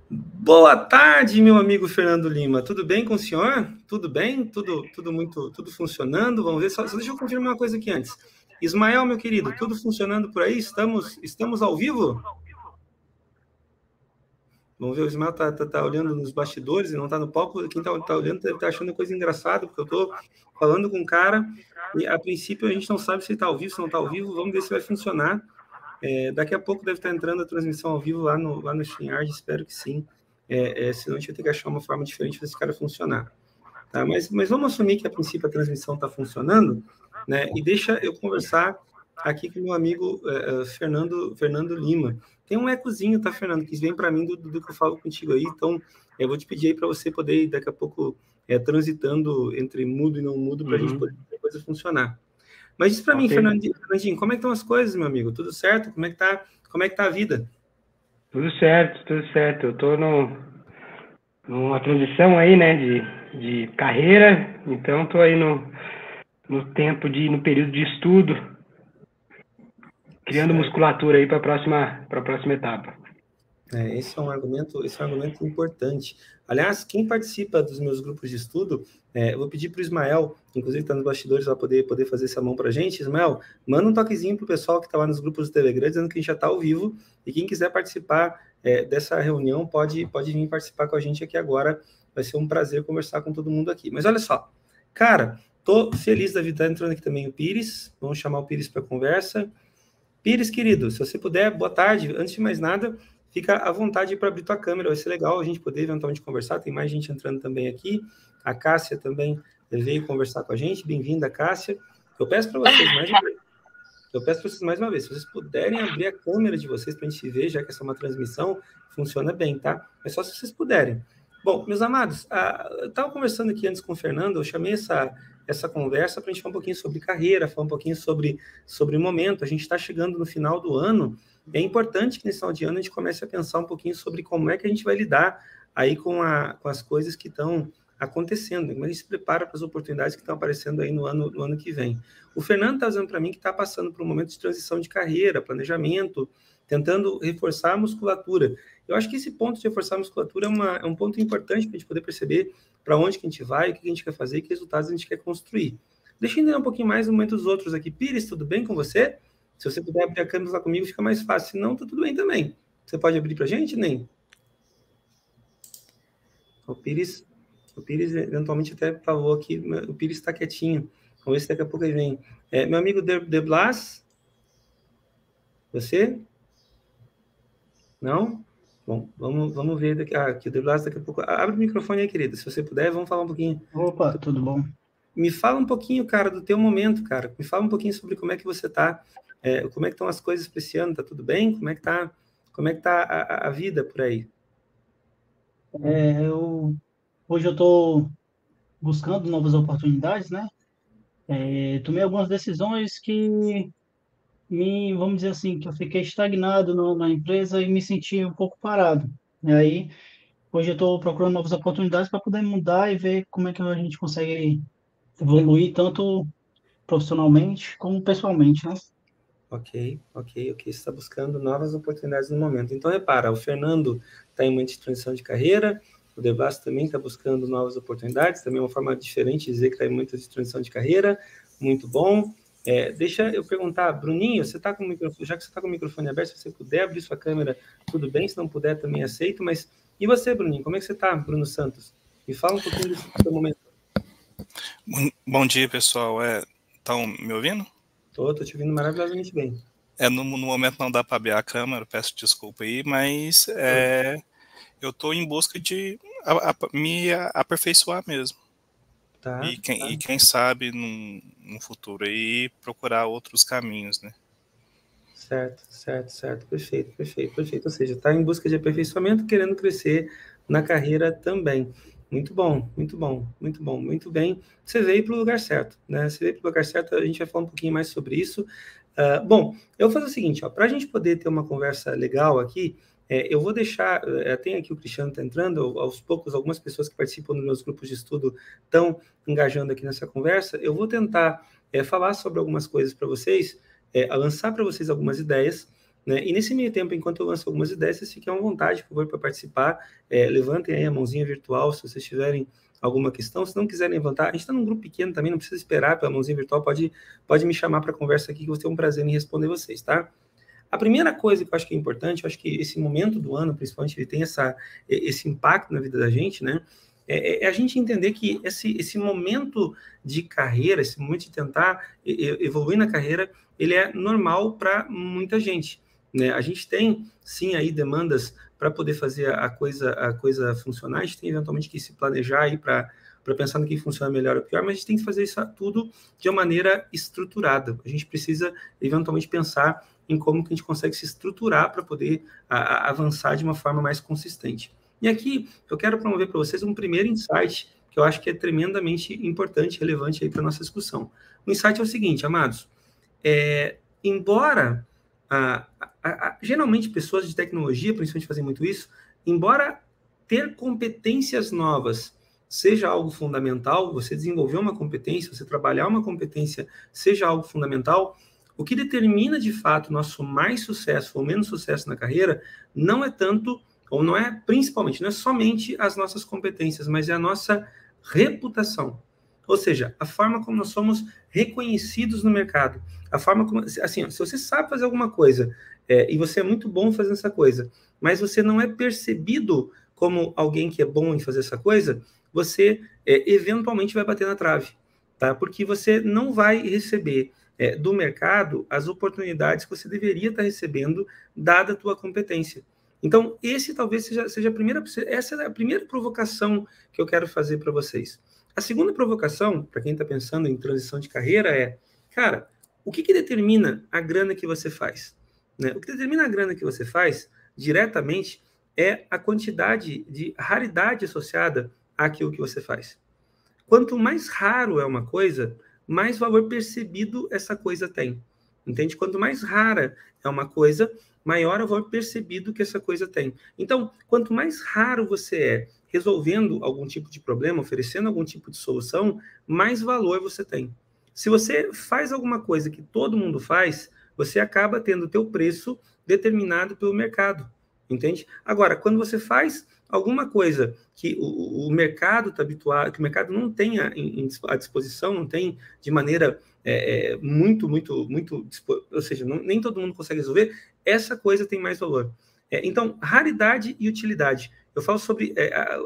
Boa tarde, meu amigo Fernando Lima. Tudo bem com o senhor? Tudo bem? Tudo funcionando? Vamos ver. Só deixa eu confirmar uma coisa aqui antes. Ismael, meu querido, tudo funcionando por aí? Estamos ao vivo? Vamos ver, o Ismael tá olhando nos bastidores e não está no palco. Quem tá olhando deve estar achando coisa engraçada, porque eu estou falando com um cara e, a princípio, a gente não sabe se está ao vivo, se não está ao vivo. Vamos ver se vai funcionar. Daqui a pouco deve estar entrando a transmissão ao vivo lá no StreamYard, espero que sim. Senão a gente vai ter que achar uma forma diferente desse cara funcionar. Tá? Mas vamos assumir que a princípio a transmissão está funcionando, né? E deixa eu conversar aqui com o meu amigo Fernando Lima. Tem um ecozinho, tá, Fernando, que vem para mim do que eu falo contigo aí, então eu vou te pedir aí para você poder ir daqui a pouco transitando entre mudo e não mudo para a gente poder fazer a coisa funcionar. Mas diz para mim, Ok. Fernandinho, como é que estão as coisas, meu amigo? Tudo certo? Como é que tá a vida? Tudo certo, tudo certo. Eu estou numa transição aí, né, de carreira, então estou aí no período de estudo, criando Certo. musculatura aí para a próxima etapa. Esse é um argumento importante. Aliás, quem participa dos meus grupos de estudo, eu vou pedir para o Ismael, que inclusive está nos bastidores, vai poder fazer essa mão para a gente. Ismael, manda um toquezinho para o pessoal que está lá nos grupos do Telegram, dizendo que a gente já está ao vivo, e quem quiser participar dessa reunião, pode vir participar com a gente aqui agora. Vai ser um prazer conversar com todo mundo aqui. Mas olha só, cara, tô feliz da vida, tá entrando aqui também o Pires, vamos chamar o Pires para conversa. Pires, querido, se você puder, boa tarde. Antes de mais nada, fica à vontade para abrir tua câmera. Vai ser legal a gente poder eventualmente conversar. Tem mais gente entrando também aqui. A Cássia também veio conversar com a gente. Bem-vinda, Cássia. Eu peço para vocês mais uma vez. Se vocês puderem abrir a câmera de vocês para a gente ver, já que essa é uma transmissão, funciona bem, tá? Mas só se vocês puderem. Bom, meus amados, eu estava conversando aqui antes com o Fernando, eu chamei essa conversa para a gente falar um pouquinho sobre carreira, falar um pouquinho sobre o momento. A gente está chegando no final do ano, e é importante que nesse final de ano a gente comece a pensar um pouquinho sobre como é que a gente vai lidar aí com as coisas que estão acontecendo, como a gente se prepara para as oportunidades que estão aparecendo aí no ano que vem. O Fernando está dizendo para mim que está passando por um momento de transição de carreira, planejamento, tentando reforçar a musculatura. Eu acho que esse ponto de reforçar a musculatura é um ponto importante para a gente poder perceber para onde que a gente vai, o que a gente quer fazer e que resultados a gente quer construir. Deixa eu entender um pouquinho mais no momento dos outros aqui. Pires, tudo bem com você? Se você puder abrir a câmera lá comigo, fica mais fácil. Se não, tá tudo bem também. Você pode abrir para a gente, nem? O Pires eventualmente até falou aqui, o Pires está quietinho. Vamos ver se daqui a pouco ele vem. Meu amigo De Blas, você? Não? Bom, vamos ver aqui o De Blas daqui a pouco. Abre o microfone aí, querido. Se você puder, vamos falar um pouquinho. Opa, tudo bom? Me fala um pouquinho, cara, do teu momento, cara. Me fala um pouquinho sobre como é que você tá, como é que estão as coisas para esse ano, tá tudo bem? Como é que tá a vida por aí? Hoje eu estou buscando novas oportunidades, né? Tomei algumas decisões que vamos dizer assim, que eu fiquei estagnado na empresa e me senti um pouco parado. E aí, hoje eu estou procurando novas oportunidades para poder mudar e ver como é que a gente consegue evoluir tanto profissionalmente como pessoalmente, né? Ok. Você está buscando novas oportunidades no momento. Então, repara, o Fernando está em uma de transição de carreira, o Debas também está buscando novas oportunidades, também é uma forma diferente de dizer que está em muita de transição de carreira, muito bom. Deixa eu perguntar, Bruninho, você está com o microfone, já que você está com o microfone aberto, se você puder abrir sua câmera, tudo bem, se não puder, também aceito, mas e você, Bruninho, como é que você está, Bruno Santos? Me fala um pouquinho desse seu momento. Bom dia, pessoal. Estão me ouvindo? Tô te ouvindo maravilhosamente bem. No momento não dá para abrir a câmera, peço desculpa aí, mas eu estou em busca de me aperfeiçoar mesmo. Tá. E quem sabe no futuro aí procurar outros caminhos, né? Certo. Perfeito. Ou seja, está em busca de aperfeiçoamento, querendo crescer na carreira também. Muito bem. Você veio para o lugar certo, né? Você veio para o lugar certo, a gente vai falar um pouquinho mais sobre isso. Bom, eu vou fazer o seguinte, para a gente poder ter uma conversa legal aqui, eu vou deixar, tem aqui o Cristiano está entrando, aos poucos algumas pessoas que participam dos meus grupos de estudo estão engajando aqui nessa conversa. Eu vou tentar falar sobre algumas coisas para vocês, lançar para vocês algumas ideias, né? E nesse meio tempo, enquanto eu lanço algumas ideias, vocês fiquem à vontade, por favor, para participar. Levantem aí a mãozinha virtual, se vocês tiverem alguma questão. Se não quiserem levantar, a gente está num grupo pequeno também, não precisa esperar pela mãozinha virtual, pode me chamar para conversa aqui, que eu vou ter um prazer em responder vocês, tá? A primeira coisa que eu acho que é importante, eu acho que esse momento do ano, principalmente, ele tem esse impacto na vida da gente, né? É a gente entender que esse momento de carreira, esse momento de tentar evoluir na carreira, ele é normal para muita gente, né? A gente tem, sim, aí demandas para poder fazer a coisa funcionar, a gente tem eventualmente que se planejar aí para pensar no que funciona melhor ou pior, mas a gente tem que fazer isso tudo de uma maneira estruturada. A gente precisa, eventualmente, pensar em como que a gente consegue se estruturar para poder avançar de uma forma mais consistente. E aqui eu quero promover para vocês um primeiro insight que eu acho que é tremendamente importante, relevante aí para a nossa discussão. O insight é o seguinte, amados, embora geralmente pessoas de tecnologia, principalmente, fazem muito isso, embora ter competências novas seja algo fundamental, você desenvolver uma competência, você trabalhar uma competência seja algo fundamental, o que determina de fato nosso mais sucesso ou menos sucesso na carreira não é tanto, ou não é principalmente, não é somente as nossas competências, mas é a nossa reputação. Ou seja, a forma como nós somos reconhecidos no mercado, a forma como, assim, se você sabe fazer alguma coisa e você é muito bom fazendo essa coisa, mas você não é percebido como alguém que é bom em fazer essa coisa, você eventualmente vai bater na trave, tá? Porque você não vai receber do mercado as oportunidades que você deveria estar recebendo, dada a tua competência. Então, essa é a primeira provocação que eu quero fazer para vocês. A segunda provocação, para quem está pensando em transição de carreira, cara, o que determina a grana que você faz? Né? O que determina a grana que você faz, diretamente, é a quantidade de raridade associada àquilo que você faz. Quanto mais raro é uma coisa, mais valor percebido essa coisa tem. Entende? Quanto mais rara é uma coisa, maior é o valor percebido que essa coisa tem. Então, quanto mais raro você é resolvendo algum tipo de problema, oferecendo algum tipo de solução, mais valor você tem. Se você faz alguma coisa que todo mundo faz, você acaba tendo o teu preço determinado pelo mercado. Entende? Agora, quando você faz alguma coisa que o mercado está habituado, que o mercado não tem à disposição, não tem de maneira muito, ou seja, nem todo mundo consegue resolver, essa coisa tem mais valor. Então, raridade e utilidade. Eu falo sobre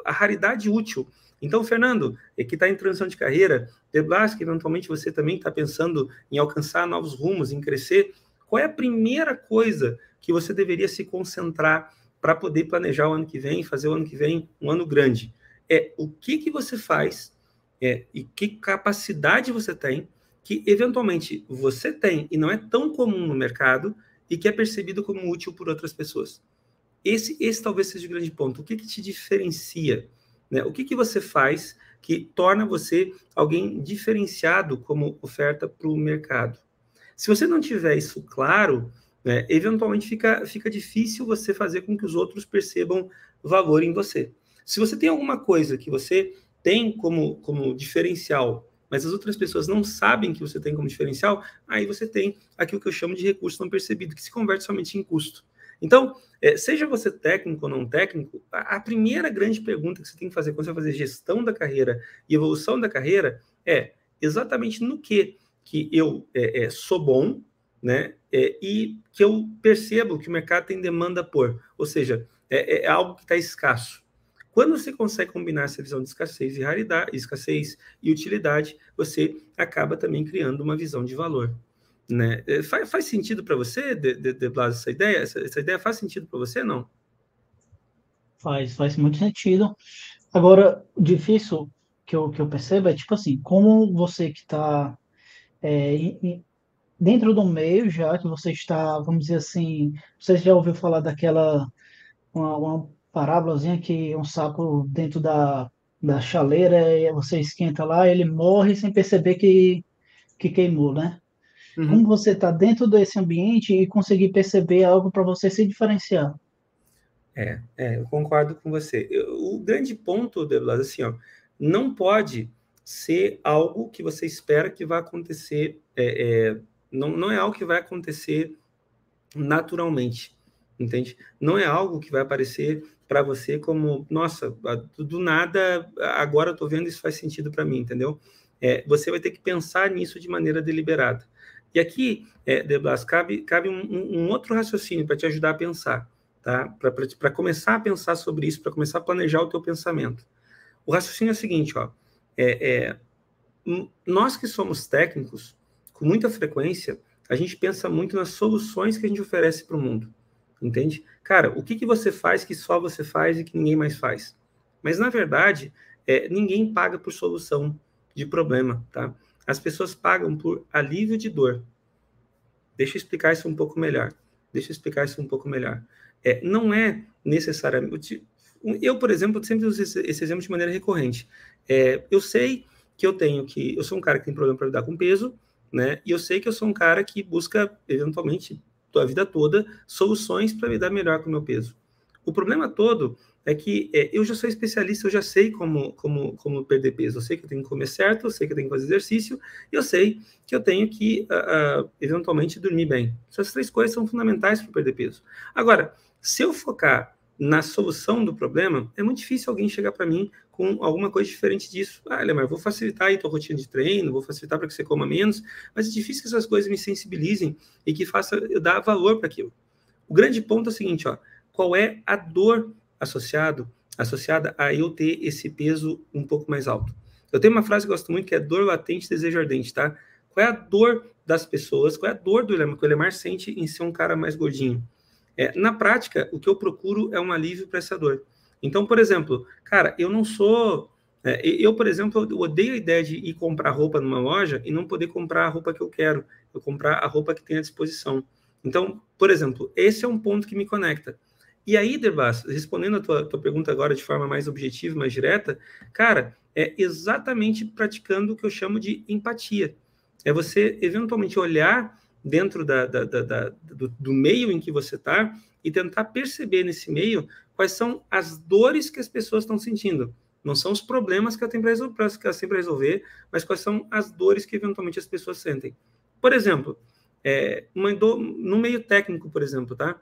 a raridade útil. Então, Fernando, que está em transição de carreira, De Blas, que eventualmente você também está pensando em alcançar novos rumos, em crescer, qual é a primeira coisa que você deveria se concentrar para poder planejar o ano que vem, fazer o ano que vem um ano grande? O que você faz e que capacidade você tem que, eventualmente, você tem e não é tão comum no mercado e que é percebido como útil por outras pessoas. Esse talvez seja o grande ponto. O que te diferencia? Né? O que você faz que torna você alguém diferenciado como oferta para o mercado? Se você não tiver isso claro, né, eventualmente fica difícil você fazer com que os outros percebam valor em você. Se você tem alguma coisa que você tem como diferencial, mas as outras pessoas não sabem que você tem como diferencial, aí você tem aquilo que eu chamo de recurso não percebido, que se converte somente em custo. Então, seja você técnico ou não técnico, a primeira grande pergunta que você tem que fazer quando você vai fazer gestão da carreira e evolução da carreira é exatamente no que eu sou bom, né? E que eu percebo que o mercado tem demanda por, ou seja, é algo que está escasso. Quando você consegue combinar essa visão de escassez e raridade, escassez e utilidade, você acaba também criando uma visão de valor. Né? Faz sentido para você, De Blas, essa ideia? Essa ideia faz sentido para você, não? Faz muito sentido. Agora, o difícil que eu percebo é, tipo assim, como você que está dentro do meio já, que você está, vamos dizer assim, você já ouviu falar daquela, uma parábolazinha que um sapo dentro da chaleira, e você esquenta lá, ele morre sem perceber que queimou, né? Como você está dentro desse ambiente e conseguir perceber algo para você se diferenciar? Eu concordo com você. O grande ponto, De Blas, assim, ó, não pode ser algo que você espera que vai acontecer, não é algo que vai acontecer naturalmente, entende? Não é algo que vai aparecer para você como, nossa, do nada, agora eu estou vendo isso faz sentido para mim, entendeu? Você vai ter que pensar nisso de maneira deliberada. E aqui, De Blas, cabe um outro raciocínio para te ajudar a pensar, tá? Para começar a pensar sobre isso, para começar a planejar o teu pensamento. O raciocínio é o seguinte, ó, nós que somos técnicos, com muita frequência, a gente pensa muito nas soluções que a gente oferece para o mundo, entende? Cara, o que você faz que só você faz e que ninguém mais faz? Mas, na verdade, ninguém paga por solução de problema, tá? As pessoas pagam por alívio de dor. Deixa eu explicar isso um pouco melhor. Não é necessariamente... Eu, por exemplo, sempre uso esse exemplo de maneira recorrente. Eu sei que eu sou um cara que tem problema para lidar com peso, né? E eu sei que eu sou um cara que busca, eventualmente, a vida toda, soluções para lidar melhor com o meu peso. O problema todo é que eu já sou especialista, eu já sei como perder peso, eu sei que eu tenho que comer certo, eu sei que eu tenho que fazer exercício, e eu sei que eu tenho que, eventualmente, dormir bem. Essas 3 coisas são fundamentais para perder peso. Agora, se eu focar na solução do problema, é muito difícil alguém chegar para mim com alguma coisa diferente disso. Lemar, vou facilitar aí tua rotina de treino, vou facilitar para que você coma menos, mas é difícil que essas coisas me sensibilizem e que faça eu dar valor para aquilo. O grande ponto é o seguinte, ó, qual é a dor associada a eu ter esse peso um pouco mais alto? Eu tenho uma frase que eu gosto muito, que é dor latente, desejo ardente, tá? Qual é a dor das pessoas, qual é a dor do Lemar, que o Lemar sente em ser um cara mais gordinho? Na prática, o que eu procuro é um alívio para essa dor. Então, por exemplo, cara, eu não sou... por exemplo, eu odeio a ideia de ir comprar roupa numa loja e não poder comprar a roupa que eu quero, eu comprar a roupa que tem à disposição. Então, por exemplo, esse é um ponto que me conecta. E aí, Derbas, respondendo a tua pergunta agora de forma mais objetiva, mais direta, cara, é exatamente praticando o que eu chamo de empatia. É você, eventualmente, olhar dentro do meio em que você está e tentar perceber nesse meio quais são as dores que as pessoas estão sentindo. Não são os problemas que elas têm para resolver, mas quais são as dores que eventualmente as pessoas sentem. Por exemplo, no meio técnico, por exemplo, tá?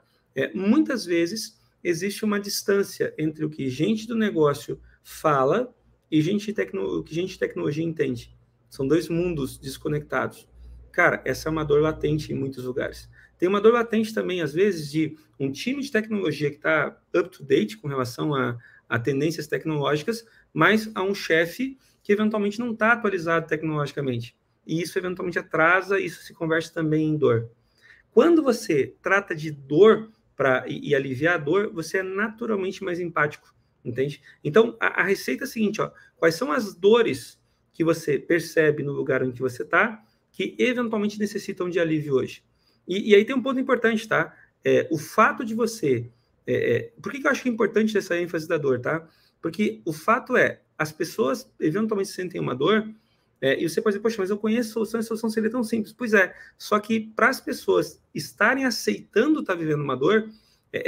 Muitas vezes existe uma distância entre o que gente do negócio fala e o que gente de tecnologia entende. São 2 mundos desconectados. Cara, essa é uma dor latente em muitos lugares. Tem uma dor latente também, às vezes, de um time de tecnologia que está up-to-date com relação a tendências tecnológicas, mas a um chefe que eventualmente não está atualizado tecnologicamente. E isso eventualmente atrasa, isso se converte também em dor. Quando você trata de dor e aliviar a dor, você é naturalmente mais empático, entende? Então, a receita é a seguinte, ó, quais são as dores que você percebe no lugar em que você está, que eventualmente necessitam de alívio hoje. E aí tem um ponto importante, tá? O fato de você... por que eu acho que é importante essa ênfase da dor, tá? Porque o fato as pessoas eventualmente sentem uma dor, e você pode dizer, poxa, mas eu conheço solução, e a solução seria tão simples. Pois é, só que para as pessoas estarem aceitando estar vivendo uma dor,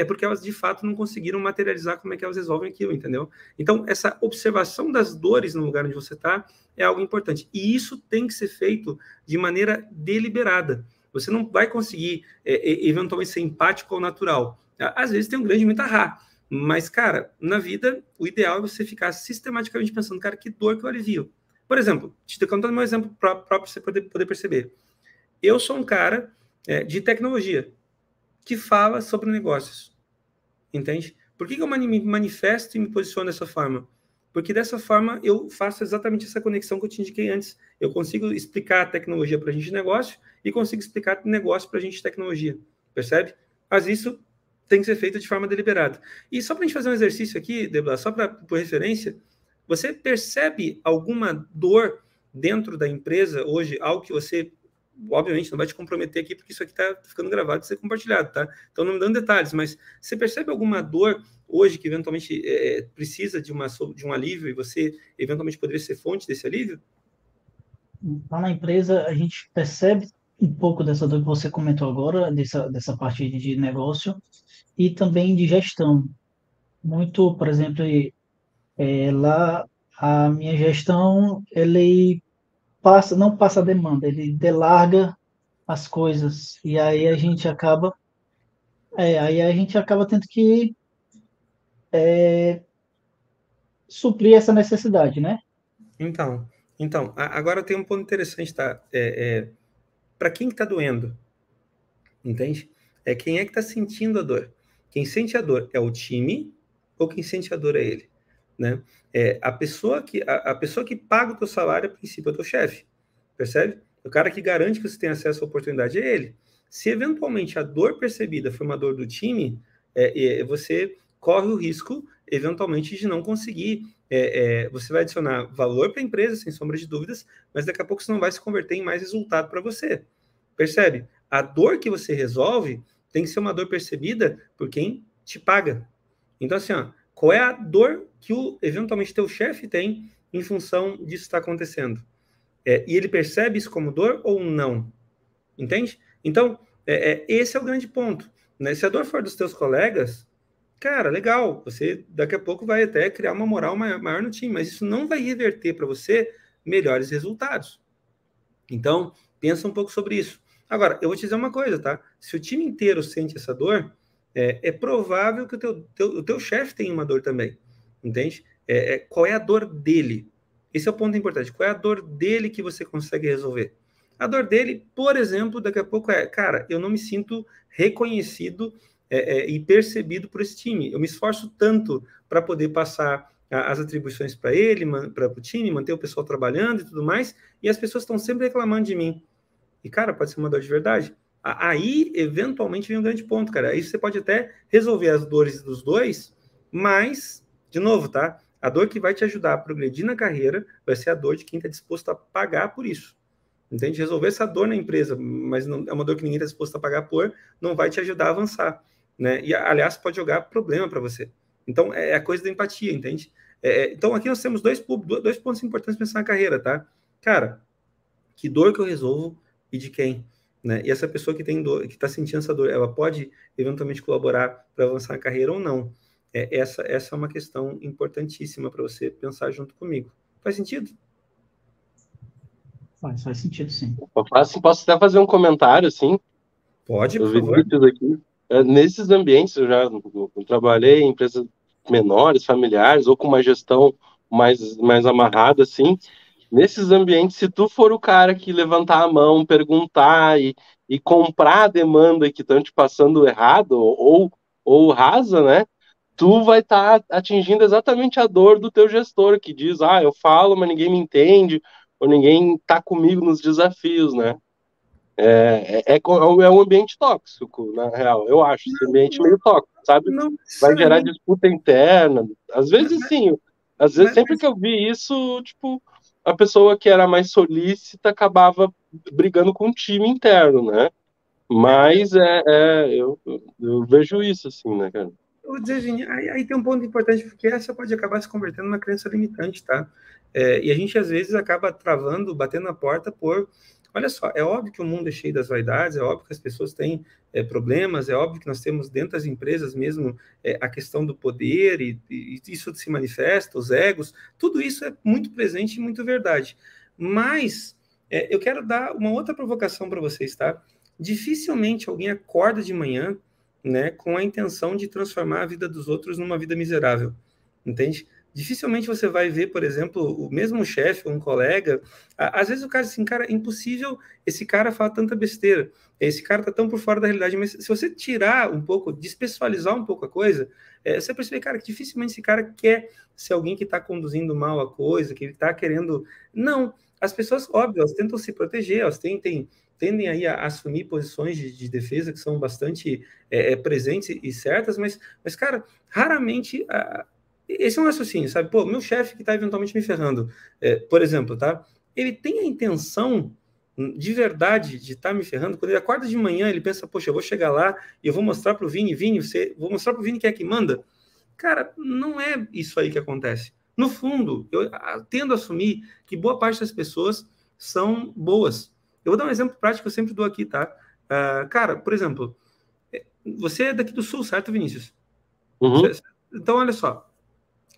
porque elas de fato não conseguiram materializar como é que elas resolvem aquilo, entendeu? Então, essa observação das dores no lugar onde você está é algo importante. E isso tem que ser feito de maneira deliberada. Você não vai conseguir, eventualmente, ser empático ao natural. Às vezes tem um grande muita mas, cara, na vida, o ideal é você ficar sistematicamente pensando, cara, que dor que eu alivio. Por exemplo, te contando meu exemplo próprio para você poder perceber. Eu sou um cara de tecnologia que fala sobre negócios, entende? Por que eu me manifesto e me posiciono dessa forma? Porque dessa forma eu faço exatamente essa conexão que eu te indiquei antes. Eu consigo explicar a tecnologia para a gente de negócio e consigo explicar negócio para a gente de tecnologia, percebe? Mas isso tem que ser feito de forma deliberada. E só para a gente fazer um exercício aqui, Debla, só por referência, você percebe alguma dor dentro da empresa hoje, algo que você, obviamente, não vai te comprometer aqui, porque isso aqui está ficando gravado e ser compartilhado, tá? Então, não me dando detalhes, mas você percebe alguma dor hoje que, eventualmente, precisa de um alívio e você, eventualmente, poderia ser fonte desse alívio? Lá na empresa, a gente percebe um pouco dessa dor que você comentou agora, dessa parte de negócio e também de gestão. Muito, por exemplo, lá a minha gestão, ele não passa demanda, ele delarga as coisas. E aí a gente acaba Aí a gente acaba tendo que suprir essa necessidade, né? Então, agora tem um ponto interessante, tá? Para quem que tá doendo, entende? Quem é que tá sentindo a dor? Quem sente a dor é o time ou quem sente a dor é ele, né? A pessoa que paga o teu salário, a princípio, é o teu chefe, percebe? O cara que garante que você tem acesso à oportunidade é ele. Se eventualmente a dor percebida foi uma dor do time, você corre o risco, eventualmente, de não conseguir. Você vai adicionar valor para a empresa, sem sombra de dúvidas, mas daqui a pouco isso não vai se converter em mais resultado para você. Percebe? A dor que você resolve tem que ser uma dor percebida por quem te paga. Então, assim, ó, qual é a dor que eventualmente teu chefe tem em função disso estar acontecendo? E ele percebe isso como dor ou não? Entende? Então, esse é o grande ponto, né? Se a dor for dos teus colegas, cara, legal, você daqui a pouco vai até criar uma moral maior no time, mas isso não vai reverter para você melhores resultados. Então, pensa um pouco sobre isso. Agora, eu vou te dizer uma coisa, tá? Se o time inteiro sente essa dor, é provável que o teu chefe tenha uma dor também, entende? Qual é a dor dele? Esse é o ponto importante. Qual é a dor dele que você consegue resolver? A dor dele, por exemplo, daqui a pouco cara, eu não me sinto reconhecido e percebido por esse time. Eu me esforço tanto para poder passar as atribuições para ele, para o time, manter o pessoal trabalhando e tudo mais, e as pessoas estão sempre reclamando de mim. E, cara, pode ser uma dor de verdade. Aí, eventualmente, vem um grande ponto, cara. Aí você pode até resolver as dores dos dois, mas, de novo, tá? A dor que vai te ajudar a progredir na carreira vai ser a dor de quem está disposto a pagar por isso. Entende? Resolver essa dor na empresa, mas não, é uma dor que ninguém está disposto a pagar por, não vai te ajudar a avançar, né? E, aliás, pode jogar problema para você. Então, é a coisa da empatia, entende? Então, aqui nós temos dois pontos importantes para pensar na carreira, tá? Cara, que dor que eu resolvo e de quem? Né? E essa pessoa que tem dor, que está sentindo essa dor, ela pode eventualmente colaborar para avançar na carreira ou não? Essa é uma questão importantíssima para você pensar junto comigo. Faz sentido? Faz sentido, sim. Posso até fazer um comentário, assim? Pode, O por favor. Vinícius aqui. Nesses ambientes, eu trabalhei em empresas menores, familiares, ou com uma gestão mais amarrada, assim. Nesses ambientes, se tu for o cara que levantar a mão, perguntar e comprar a demanda que estão te passando errado ou rasa, né? Tu vai estar atingindo exatamente a dor do teu gestor, que diz, eu falo, mas ninguém me entende, ou ninguém tá comigo nos desafios, né? É um ambiente tóxico, na real, eu acho. Esse ambiente meio tóxico, sabe? Não Vai gerar necessariamente. disputa interna. Às vezes, sim. Às vezes, Mas, sempre que eu vi isso, tipo, a pessoa que era mais solícita acabava brigando com o time interno, né? Mas eu vejo isso, assim, né, cara? eu vou dizer, Vini, aí tem um ponto importante, porque essa pode acabar se convertendo numa crença limitante, tá? E a gente, às vezes, acaba travando, batendo na porta por... Olha só, é óbvio que o mundo é cheio das vaidades, é óbvio que as pessoas têm problemas, é óbvio que nós temos dentro das empresas mesmo a questão do poder, e isso se manifesta, os egos, tudo isso é muito presente e muito verdade. Mas eu quero dar uma outra provocação para vocês, tá? Dificilmente alguém acorda de manhã, né, com a intenção de transformar a vida dos outros numa vida miserável, entende? Dificilmente você vai ver, por exemplo, o mesmo chefe ou um colega, às vezes o cara assim, cara, é impossível esse cara falar tanta besteira, esse cara tá tão por fora da realidade, mas se você tirar um pouco, despessoalizar um pouco a coisa, você percebe, cara, que dificilmente esse cara quer ser alguém que está conduzindo mal a coisa, que está querendo... Não, as pessoas, óbvio, elas tentam se proteger, elas tendem aí a assumir posições de defesa que são bastante presentes e certas, mas cara, raramente esse é um raciocínio, sabe? Pô, meu chefe que está eventualmente me ferrando, por exemplo, tá? Ele tem a intenção de verdade de estar me ferrando. Quando ele acorda de manhã, ele pensa, poxa, eu vou chegar lá e eu vou mostrar pro Vini, vou mostrar pro Vini quem é que manda. Cara, não é isso aí que acontece. No fundo, eu tendo a assumir que boa parte das pessoas são boas. Eu vou dar um exemplo prático que eu sempre dou aqui, tá? Cara, por exemplo, você é daqui do Sul, certo, Vinícius? Uhum. Então, olha só.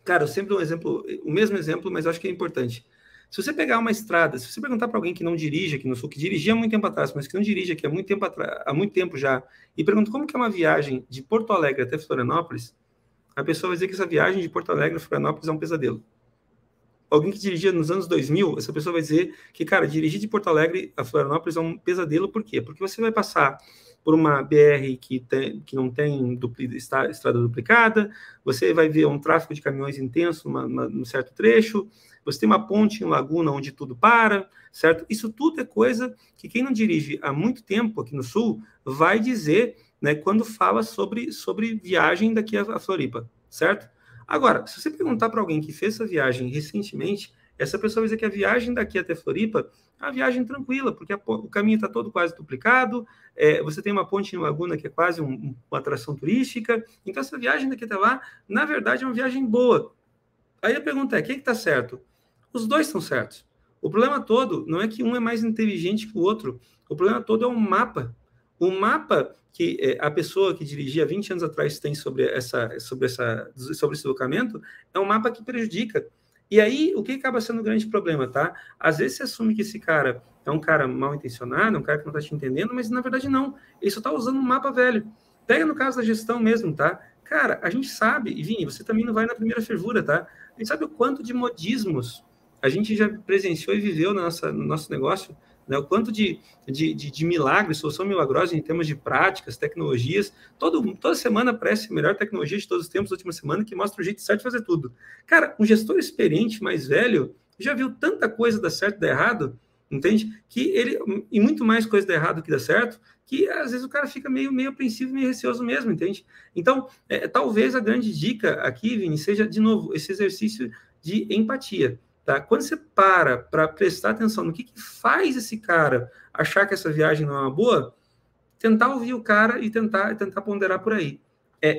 Cara, eu sempre dou um exemplo, o mesmo exemplo, mas eu acho que é importante. Se você pegar uma estrada, se você perguntar para alguém que não dirige aqui no Sul, que dirigia há muito tempo atrás, mas que não dirige aqui há muito tempo já, e pergunta como que é uma viagem de Porto Alegre até Florianópolis, a pessoa vai dizer que essa viagem de Porto Alegre a Florianópolis é um pesadelo. Alguém que dirigia nos anos 2000, essa pessoa vai dizer que, cara, dirigir de Porto Alegre a Florianópolis é um pesadelo. Por quê? Porque você vai passar por uma BR que não tem estrada duplicada, você vai ver um tráfego de caminhões intenso num certo trecho, você tem uma ponte em laguna onde tudo para, certo? Isso tudo é coisa que quem não dirige há muito tempo aqui no Sul vai dizer, né, quando fala sobre viagem daqui a Floripa, certo? Agora, se você perguntar para alguém que fez essa viagem recentemente, essa pessoa vai dizer que a viagem daqui até Floripa é uma viagem tranquila, porque o caminho está todo quase duplicado, você tem uma ponte em laguna que é quase uma atração turística, então essa viagem daqui até lá, na verdade, é uma viagem boa. Aí a pergunta é, quem está certo? Os dois estão certos. O problema todo não é que um é mais inteligente que o outro, o problema todo é o mapa. O mapa que a pessoa que dirigia 20 anos atrás tem sobre esse deslocamento é um mapa que prejudica. E aí, o que acaba sendo um grande problema, tá? Às vezes você assume que esse cara é um cara mal intencionado, é um cara que não está te entendendo, mas na verdade não. Ele só está usando um mapa velho. Pega no caso da gestão mesmo, tá? Cara, a gente sabe, e Vini, você também não vai na primeira fervura, tá? A gente sabe o quanto de modismos a gente já presenciou e viveu no nosso negócio, né? O quanto de milagres, solução milagrosa em termos de práticas, tecnologias. Toda semana aparece a melhor tecnologia de todos os tempos, da última semana, que mostra o jeito certo de fazer tudo. Cara, um gestor experiente, mais velho, já viu tanta coisa dar certo e dar errado, entende? E muito mais coisa dar errado que dar certo, que às vezes o cara fica meio apreensivo, meio receoso mesmo, entende? Então, talvez a grande dica aqui, Vini, seja, de novo, esse exercício de empatia. Tá? Quando você para prestar atenção no que faz esse cara achar que essa viagem não é uma boa, tentar ouvir o cara e tentar ponderar por aí.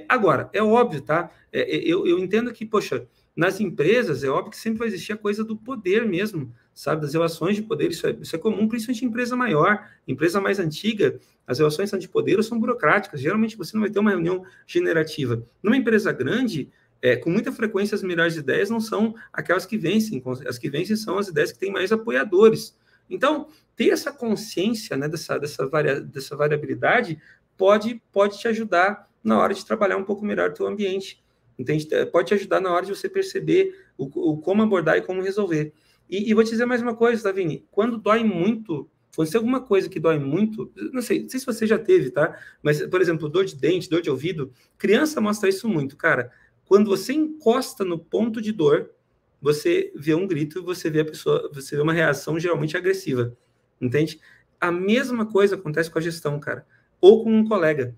Agora, é óbvio, tá? Eu entendo que, poxa, nas empresas é óbvio que sempre vai existir a coisa do poder mesmo, sabe? Das relações de poder, isso é comum, principalmente em empresa maior, empresa mais antiga, as relações de poder são burocráticas, geralmente você não vai ter uma reunião generativa. Numa empresa grande, com muita frequência, as melhores ideias não são aquelas que vencem. As que vencem são as ideias que têm mais apoiadores. Então, ter essa consciência, né, dessa variabilidade pode te ajudar na hora de trabalhar um pouco melhor o teu ambiente. Entende? Pode te ajudar na hora de você perceber como abordar e como resolver. E vou te dizer mais uma coisa, tá, Vini? Quando dói muito, quando tem alguma coisa que dói muito, não sei se você já teve, tá? Mas, por exemplo, dor de dente, dor de ouvido, criança mostra isso muito, cara. Quando você encosta no ponto de dor, você vê um grito, você vê uma reação geralmente agressiva, entende? A mesma coisa acontece com a gestão, cara, ou com um colega.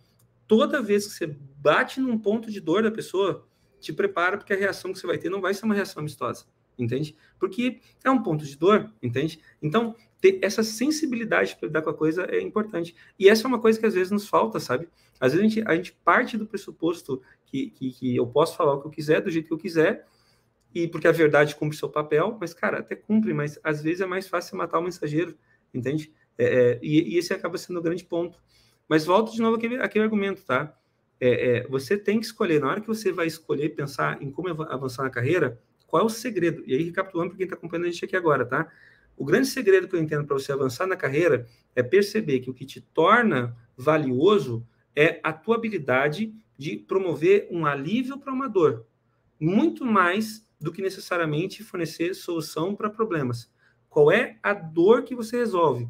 Toda vez que você bate num ponto de dor da pessoa, te prepara, porque a reação que você vai ter não vai ser uma reação amistosa, entende? Porque é um ponto de dor, entende? Então, ter essa sensibilidade para lidar com a coisa é importante. E essa é uma coisa que às vezes nos falta, sabe? Às vezes a gente parte do pressuposto que eu posso falar o que eu quiser, do jeito que eu quiser, e porque a verdade cumpre seu papel, mas, cara, até cumpre, mas às vezes é mais fácil matar o mensageiro, entende? E esse acaba sendo o grande ponto. Mas volto de novo aquele argumento, tá? Você tem que escolher, na hora que você vai escolher, pensar em como avançar na carreira, qual é o segredo? E aí, recapitulando para quem está acompanhando a gente aqui agora, tá? O grande segredo que eu entendo para você avançar na carreira é perceber que o que te torna valioso é a tua habilidade de promover um alívio para uma dor, muito mais do que necessariamente fornecer solução para problemas. Qual é a dor que você resolve?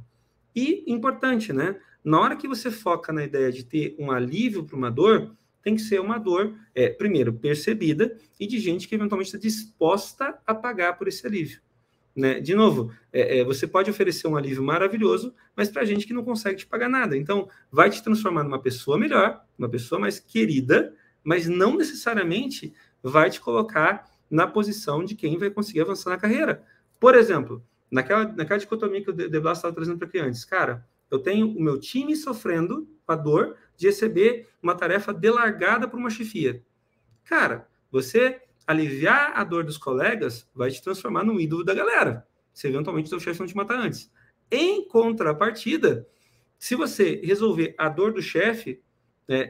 E, importante, né? Na hora que você foca na ideia de ter um alívio para uma dor, tem que ser uma dor, primeiro, percebida e de gente que eventualmente está disposta a pagar por esse alívio. Né? De novo, você pode oferecer um alívio maravilhoso, mas para gente que não consegue te pagar nada. Então, vai te transformar numa pessoa melhor, uma pessoa mais querida, mas não necessariamente vai te colocar na posição de quem vai conseguir avançar na carreira. Por exemplo, naquela dicotomia que o De Blas estava trazendo para aqui antes, cara, eu tenho o meu time sofrendo a dor de receber uma tarefa delargada por uma chefia. Cara, você aliviar a dor dos colegas vai te transformar no ídolo da galera. Se eventualmente o seu chefe não te matar antes. Em contrapartida, se você resolver a dor do chefe,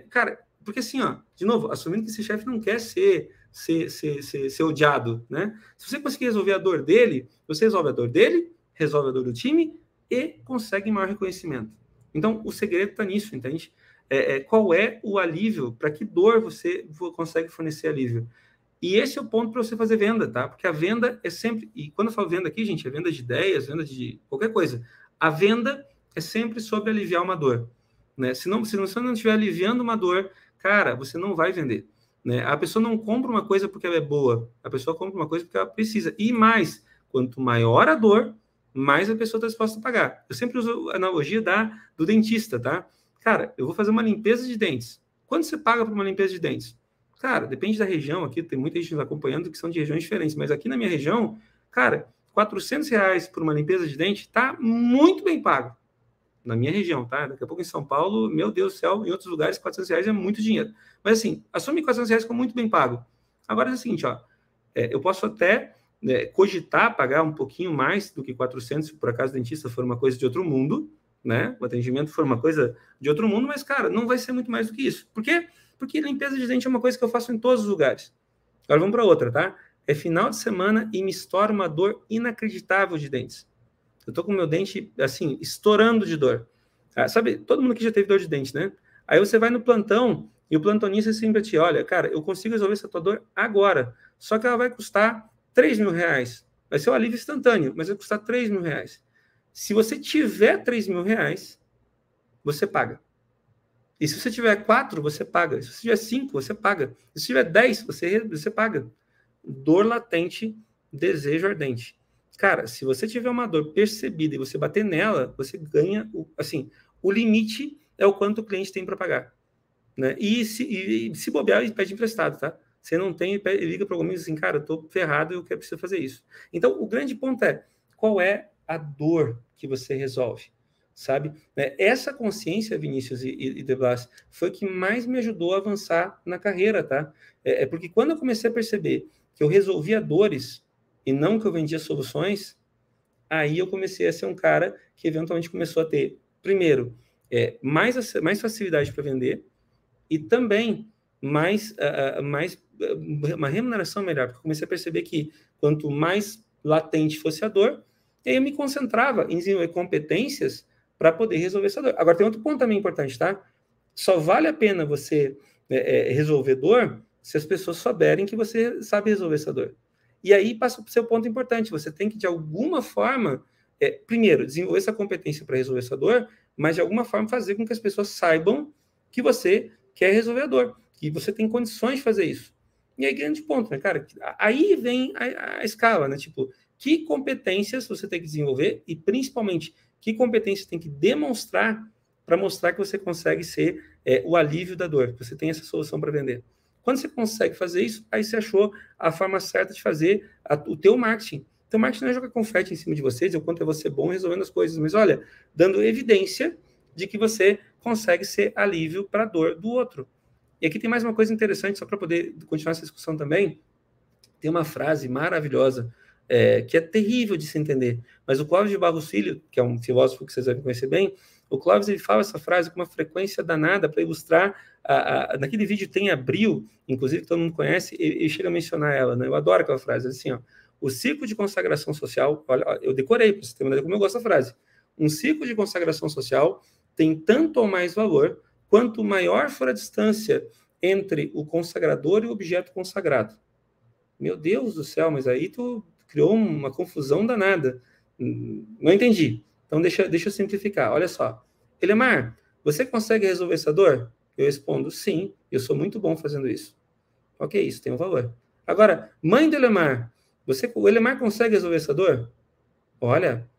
cara, porque assim, ó, de novo, assumindo que esse chefe não quer ser ser odiado, né? Se você conseguir resolver a dor dele, você resolve a dor dele, resolve a dor do time e consegue maior reconhecimento. Então, o segredo está nisso, entende? Qual é o alívio, para que dor você consegue fornecer alívio? E esse é o ponto para você fazer venda, tá? Porque a venda é sempre... E quando eu falo venda aqui, gente, é venda de ideias, venda de qualquer coisa. A venda é sempre sobre aliviar uma dor, né? Se você não estiver aliviando uma dor, cara, você não vai vender, né? A pessoa não compra uma coisa porque ela é boa. A pessoa compra uma coisa porque ela precisa. E mais, quanto maior a dor, mais a pessoa está disposta a pagar. Eu sempre uso a analogia do dentista, tá? Cara, eu vou fazer uma limpeza de dentes. Quanto você paga por uma limpeza de dentes? Cara, depende da região aqui, tem muita gente nos acompanhando que são de regiões diferentes, mas aqui na minha região, cara, R$400 por uma limpeza de dente tá muito bem pago. Na minha região, tá? Daqui a pouco em São Paulo, meu Deus do céu, em outros lugares, R$400 é muito dinheiro. Mas assim, assume R$400 como muito bem pago. Agora é o seguinte, ó, eu posso até cogitar pagar um pouquinho mais do que 400, se por acaso o dentista for uma coisa de outro mundo, né? O atendimento for uma coisa de outro mundo, mas, cara, não vai ser muito mais do que isso. Por quê? Porque limpeza de dente é uma coisa que eu faço em todos os lugares. Agora vamos para outra, tá? É final de semana e me estoura uma dor inacreditável de dentes. Eu tô com o meu dente, assim, estourando de dor. Sabe, todo mundo aqui já teve dor de dente, né? Aí você vai no plantão e o plantonista sempre te olha, cara, eu consigo resolver essa tua dor agora, só que ela vai custar R$3.000. Vai ser um alívio instantâneo, mas vai custar R$3.000. Se você tiver R$3.000, você paga. E se você tiver 4, você paga. Se você tiver 5, você paga. E se tiver 10, você paga. Dor latente, desejo ardente. Cara, se você tiver uma dor percebida e você bater nela, você ganha, o limite é o quanto o cliente tem para pagar, né? E se bobear, ele pede emprestado, tá? Você não tem, ele liga para algum amigo assim, cara, eu tô ferrado, eu preciso fazer isso. Então, o grande ponto é, qual é a dor que você resolve? Sabe? Essa consciência, Vinícius e De Blas, foi o que mais me ajudou a avançar na carreira, tá? Porque quando eu comecei a perceber que eu resolvia dores e não que eu vendia soluções, aí eu comecei a ser um cara que eventualmente começou a ter, primeiro, mais facilidade para vender e também uma remuneração melhor, porque eu comecei a perceber que quanto mais latente fosse a dor, eu me concentrava em desenvolver competências para poder resolver essa dor. Agora, tem outro ponto também importante, tá? Só vale a pena você resolver dor se as pessoas souberem que você sabe resolver essa dor. E aí passa para o seu ponto importante. Você tem que, de alguma forma, primeiro, desenvolver essa competência para resolver essa dor, mas, de alguma forma, fazer com que as pessoas saibam que você quer resolver a dor, que você tem condições de fazer isso. E aí, grande ponto, né, cara? Aí vem a escala, né? Tipo, que competências você tem que desenvolver e, principalmente, que competências tem que demonstrar para mostrar que você consegue ser o alívio da dor, que você tem essa solução para vender. Quando você consegue fazer isso, aí você achou a forma certa de fazer o teu marketing. Então, marketing não é jogar confete em cima de você, dizer o quanto é você bom resolvendo as coisas, mas olha, dando evidência de que você consegue ser alívio para a dor do outro. E aqui tem mais uma coisa interessante, só para poder continuar essa discussão também. Tem uma frase maravilhosa, que é terrível de se entender, mas o Clóvis de Barros Filho, que é um filósofo que vocês devem conhecer bem, o Clóvis ele fala essa frase com uma frequência danada para ilustrar, naquele vídeo tem Abril, inclusive que todo mundo conhece, ele chega a mencionar ela, né? Eu adoro aquela frase, assim, ó, o ciclo de consagração social, olha, eu decorei para você ter uma ideia como eu gosto da frase, um ciclo de consagração social tem tanto ou mais valor quanto maior for a distância entre o consagrador e o objeto consagrado. Meu Deus do céu, mas aí tu criou uma confusão danada. Não entendi. Então, deixa eu simplificar. Olha só. Elemar, você consegue resolver essa dor? Eu respondo, sim, eu sou muito bom fazendo isso. Ok, isso tem um valor. Agora, mãe do Elemar, o Elemar consegue resolver essa dor? Olha,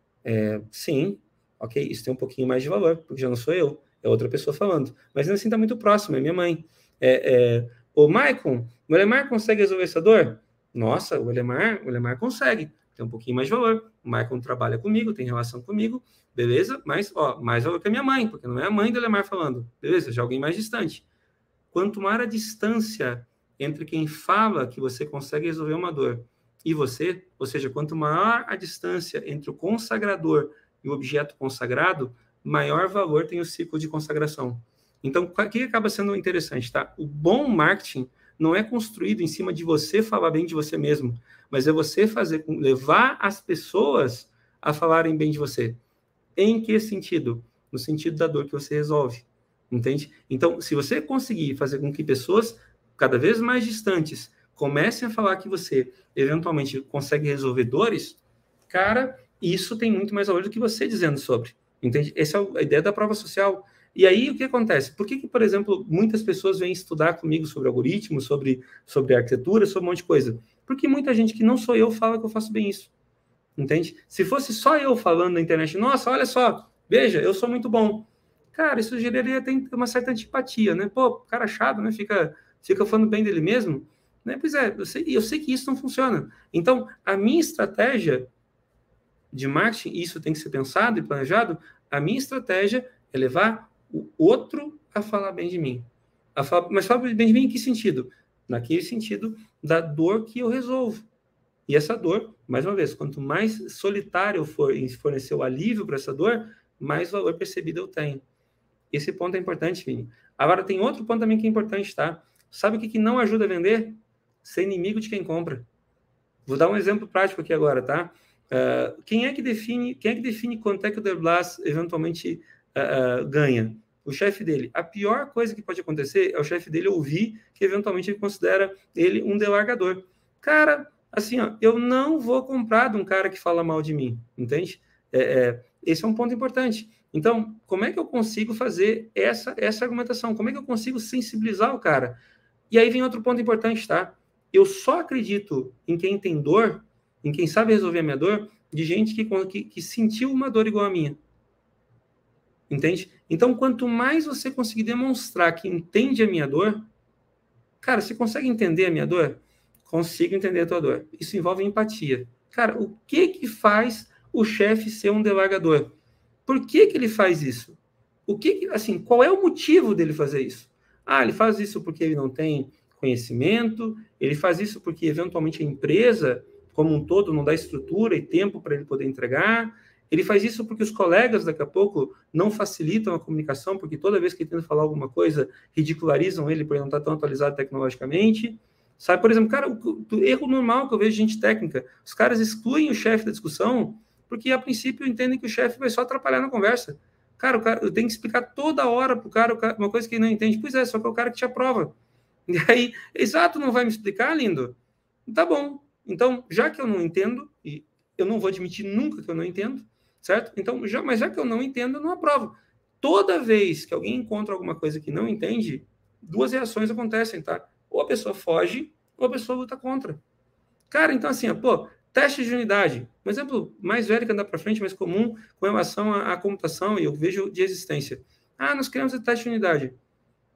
sim, ok, isso tem um pouquinho mais de valor, porque já não sou eu, é outra pessoa falando. Mas ainda assim está muito próximo, é minha mãe. O Maicon, o Elemar consegue resolver essa dor? Nossa, o Elemar consegue. Tem um pouquinho mais de valor. O Maicon trabalha comigo, tem relação comigo, beleza? Mas, mais valor que a minha mãe, porque não é a mãe do Elemar falando, beleza? Já alguém mais distante. Quanto maior a distância entre quem fala que você consegue resolver uma dor e você, ou seja, quanto maior a distância entre o consagrador e o objeto consagrado, maior valor tem o ciclo de consagração. Então, o que acaba sendo interessante, tá? O bom marketing não é construído em cima de você falar bem de você mesmo, mas é você levar as pessoas a falarem bem de você. Em que sentido? No sentido da dor que você resolve, entende? Então, se você conseguir fazer com que pessoas cada vez mais distantes comecem a falar que você, eventualmente, consegue resolver dores, cara, isso tem muito mais valor do que você dizendo sobre, entende? Essa é a ideia da prova social. E aí, o que acontece? Por que, por exemplo, muitas pessoas vêm estudar comigo sobre algoritmos, sobre arquitetura, sobre um monte de coisa? Porque muita gente que não sou eu fala que eu faço bem isso, entende? Se fosse só eu falando na internet, nossa, olha só, veja, eu sou muito bom. Cara, isso geraria até uma certa antipatia, né? Pô, cara chato, né? Fica falando bem dele mesmo, né? Pois é, eu sei que isso não funciona. Então, a minha estratégia de marketing, isso tem que ser pensado e planejado, a minha estratégia é levar o outro a falar bem de mim. Mas falar bem de mim em que sentido? Naquele sentido da dor que eu resolvo. E essa dor, mais uma vez, quanto mais solitário eu for em fornecer o alívio para essa dor, mais valor percebido eu tenho. Esse ponto é importante, Vini. Agora, tem outro ponto também que é importante, tá? Sabe o que não ajuda a vender? Ser inimigo de quem compra. Vou dar um exemplo prático aqui agora, tá? Quem é que define quanto é que o De Blas eventualmente ganha? O chefe dele. A pior coisa que pode acontecer é o chefe dele ouvir que eventualmente ele considera ele um delargador. Cara, assim, ó, eu não vou comprar de um cara que fala mal de mim, entende? Esse é um ponto importante. Então, como é que eu consigo fazer essa argumentação? Como é que eu consigo sensibilizar o cara? E aí vem outro ponto importante, tá? Eu só acredito em quem tem dor, em quem sabe resolver a minha dor, de gente que sentiu uma dor igual a minha. Entende? Então, quanto mais você conseguir demonstrar que entende a minha dor, cara, você consegue entender a minha dor? Consigo entender a tua dor. Isso envolve empatia. Cara, o que faz o chefe ser um delargador? Por que ele faz isso? Assim, qual é o motivo dele fazer isso? Ele faz isso porque ele não tem conhecimento, ele faz isso porque, eventualmente, a empresa, como um todo, não dá estrutura e tempo para ele poder entregar, ele faz isso porque os colegas, daqui a pouco, não facilitam a comunicação, porque toda vez que ele tenta falar alguma coisa, ridicularizam ele por ele não estar tão atualizado tecnologicamente. Sabe, por exemplo, cara, o erro normal que eu vejo de gente técnica, os caras excluem o chefe da discussão, porque, a princípio, entendem que o chefe vai só atrapalhar na conversa. Cara, eu tenho que explicar toda hora pro cara uma coisa que ele não entende. Pois é, só que é o cara que te aprova. E aí, exato, não vai me explicar, lindo? Tá bom. Então, já que eu não entendo, e eu não vou admitir nunca que eu não entendo, certo? Então, mas já que eu não entendo, eu não aprovo. Toda vez que alguém encontra alguma coisa que não entende, duas reações acontecem, tá? Ou a pessoa foge, ou a pessoa luta contra. Cara, então assim, teste de unidade. Um exemplo mais velho que andar para frente, mais comum, com relação à computação, e eu vejo de existência. Nós queremos o teste de unidade.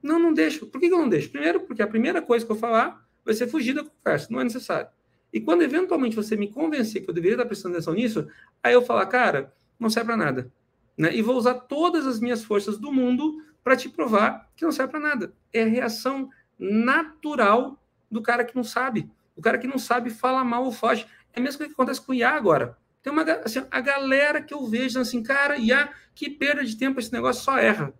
Não deixo. Por que eu não deixo? Primeiro, porque a primeira coisa que eu falar vai ser fugir da conversa, não é necessário. E quando eventualmente você me convencer que eu deveria estar prestando atenção nisso, aí eu falar, cara, não serve para nada. Né? E vou usar todas as minhas forças do mundo para te provar que não serve para nada. É a reação natural do cara que não sabe. O cara que não sabe fala mal ou foge. É a mesma coisa que acontece com o IA agora. Tem a galera que eu vejo assim, cara, IA, que perda de tempo, esse negócio só erra.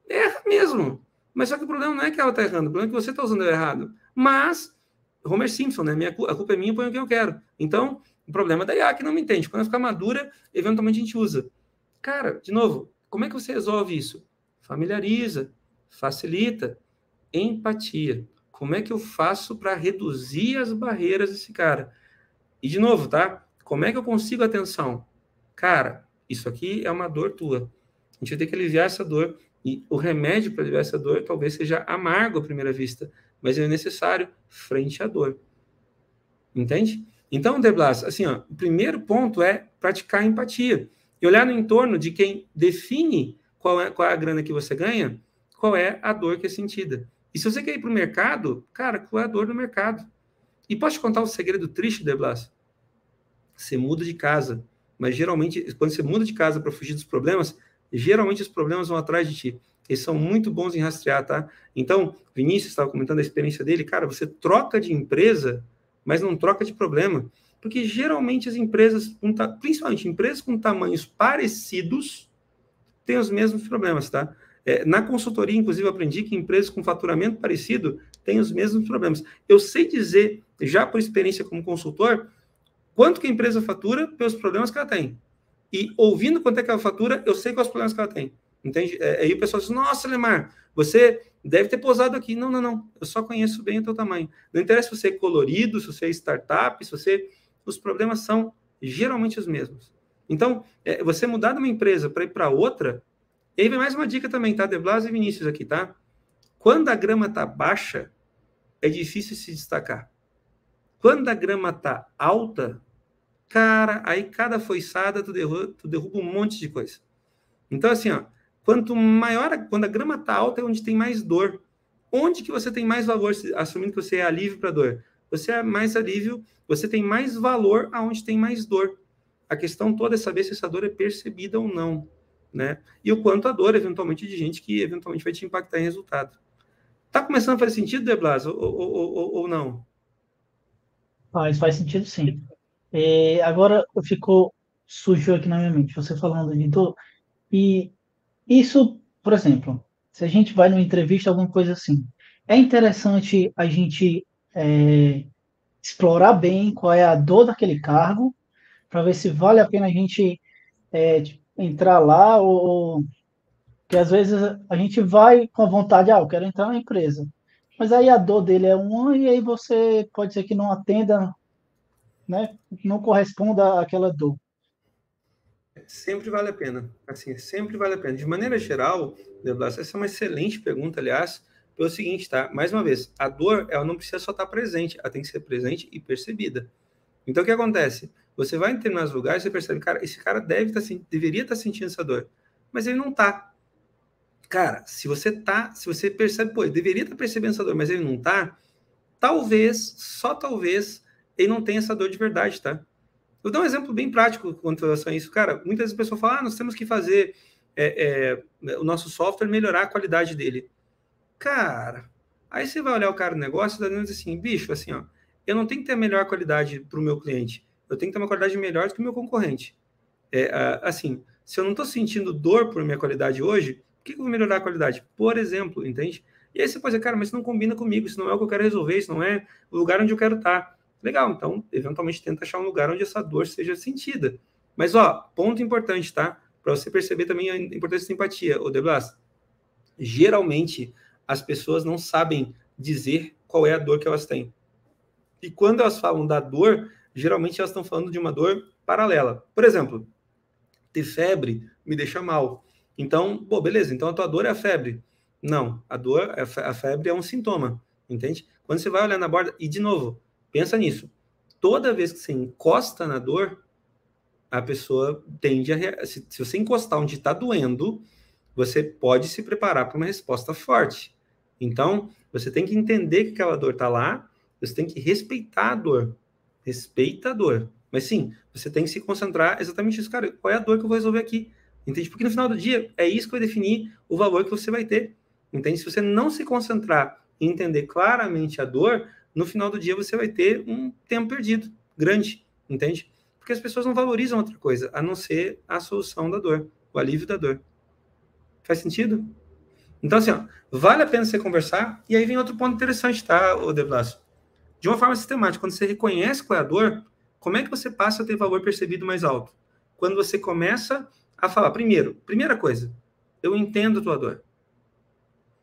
Erra mesmo. Mas só que o problema não é que ela está errando, o problema é que você está usando ela errado. Mas, Homer Simpson, né? A culpa é minha, põe o que eu quero. Então, o problema é da IA que não me entende. Quando ela ficar madura, eventualmente a gente usa. Cara, de novo, como é que você resolve isso? Familiariza, facilita, empatia. Como é que eu faço para reduzir as barreiras desse cara? E, de novo, tá? Como é que eu consigo atenção? Cara, isso aqui é uma dor tua. A gente vai ter que aliviar essa dor. E o remédio para aliviar essa dor talvez seja amargo à primeira vista, mas é necessário frente à dor. Entende? Então, De Blas, assim, o primeiro ponto é praticar empatia. E olhar no entorno de quem define qual é a grana que você ganha, qual é a dor que é sentida. E se você quer ir para o mercado, cara, qual é a dor do mercado? E posso te contar um segredo triste, De Blas? Você muda de casa, mas geralmente, quando você muda de casa para fugir dos problemas, geralmente os problemas vão atrás de ti. Eles são muito bons em rastrear, tá? Então, Vinícius estava comentando a experiência dele. Cara, você troca de empresa, mas não troca de problema. Porque geralmente as empresas, principalmente empresas com tamanhos parecidos, têm os mesmos problemas, tá? Na consultoria, inclusive, eu aprendi que empresas com faturamento parecido tem os mesmos problemas. Eu sei dizer, já por experiência como consultor, quanto que a empresa fatura pelos problemas que ela tem. E ouvindo quanto é que ela fatura, eu sei quais os problemas que ela tem. Entende? Aí o pessoal diz, nossa, Lemar, você deve ter posado aqui. Não, não, não. Eu só conheço bem o teu tamanho. Não interessa se você é colorido, se você é startup, se você... Os problemas são geralmente os mesmos. Então, você mudar de uma empresa para ir para outra, e aí vem mais uma dica também, tá? De Blas e Vinícius aqui, tá? Quando a grama tá baixa, é difícil se destacar. Quando a grama tá alta, cara, aí cada foiçada tu derruba um monte de coisa. Então, assim, ó, quando a grama tá alta é onde tem mais dor. Onde que você tem mais valor, assumindo que você é alívio para dor? Você é mais alívio, você tem mais valor aonde tem mais dor. A questão toda é saber se essa dor é percebida ou não, né? E o quanto a dor, eventualmente, de gente que eventualmente vai te impactar em resultado. Tá começando a fazer sentido, De Blas, ou não? Faz sentido sim. Agora surgiu aqui na minha mente, você falando de dor, e isso, por exemplo, se a gente vai numa entrevista, alguma coisa assim, é interessante a gente explorar bem qual é a dor daquele cargo, para ver se vale a pena a gente entrar lá, ou que às vezes a gente vai com a vontade, eu quero entrar na empresa, mas aí a dor dele é uma, e aí você pode ser que não atenda, né, não corresponda àquela dor. Sempre vale a pena. Assim, sempre vale a pena. De maneira geral, De Blas, essa é uma excelente pergunta, aliás, pelo seguinte, tá? Mais uma vez, a dor, ela não precisa só estar presente, ela tem que ser presente e percebida. Então, o que acontece? Você vai em determinados lugares, você percebe, cara, esse cara deveria estar sentindo essa dor, mas ele não tá. Cara, se você percebe, pô, ele deveria estar percebendo essa dor, mas ele não tá, talvez, só talvez, ele não tenha essa dor de verdade, tá? Eu dou um exemplo bem prático quanto a relação a isso. Cara, muitas vezes a pessoa fala, nós temos que fazer o nosso software melhorar a qualidade dele. Cara, aí você vai olhar o cara do negócio e diz assim, bicho, assim, ó, eu não tenho que ter a melhor qualidade para o meu cliente, eu tenho que ter uma qualidade melhor do que o meu concorrente. Assim, se eu não estou sentindo dor por minha qualidade hoje, por que eu vou melhorar a qualidade? Por exemplo, entende? E aí você pode dizer, cara, mas isso não combina comigo, isso não é o que eu quero resolver, isso não é o lugar onde eu quero estar. Legal, então, eventualmente, tenta achar um lugar onde essa dor seja sentida. Mas, ó, ponto importante, tá? Para você perceber também a importância da empatia, ô De Blas. Geralmente, as pessoas não sabem dizer qual é a dor que elas têm. E quando elas falam da dor, geralmente elas estão falando de uma dor paralela. Por exemplo, ter febre me deixa mal. Então, pô, beleza, então a tua dor é a febre. Não, a febre é um sintoma, entende? Quando você vai olhar na borda, e de novo, pensa nisso. Toda vez que você encosta na dor, a pessoa tende a... Se você encostar onde está doendo, você pode se preparar para uma resposta forte. Então, você tem que entender que aquela dor está lá, você tem que respeitar a dor. Respeita a dor. Mas sim, você tem que se concentrar exatamente isso, cara. Qual é a dor que eu vou resolver aqui? Entende? Porque no final do dia, é isso que vai definir o valor que você vai ter. Entende? Se você não se concentrar em entender claramente a dor, no final do dia você vai ter um tempo perdido, grande. Entende? Porque as pessoas não valorizam outra coisa, a não ser a solução da dor, o alívio da dor. Faz sentido? Então, assim, ó, vale a pena você conversar. E aí vem outro ponto interessante, tá, De Blas? De uma forma sistemática, quando você reconhece qual é a dor, como é que você passa a ter valor percebido mais alto? Quando você começa a falar, primeira coisa, eu entendo a tua dor.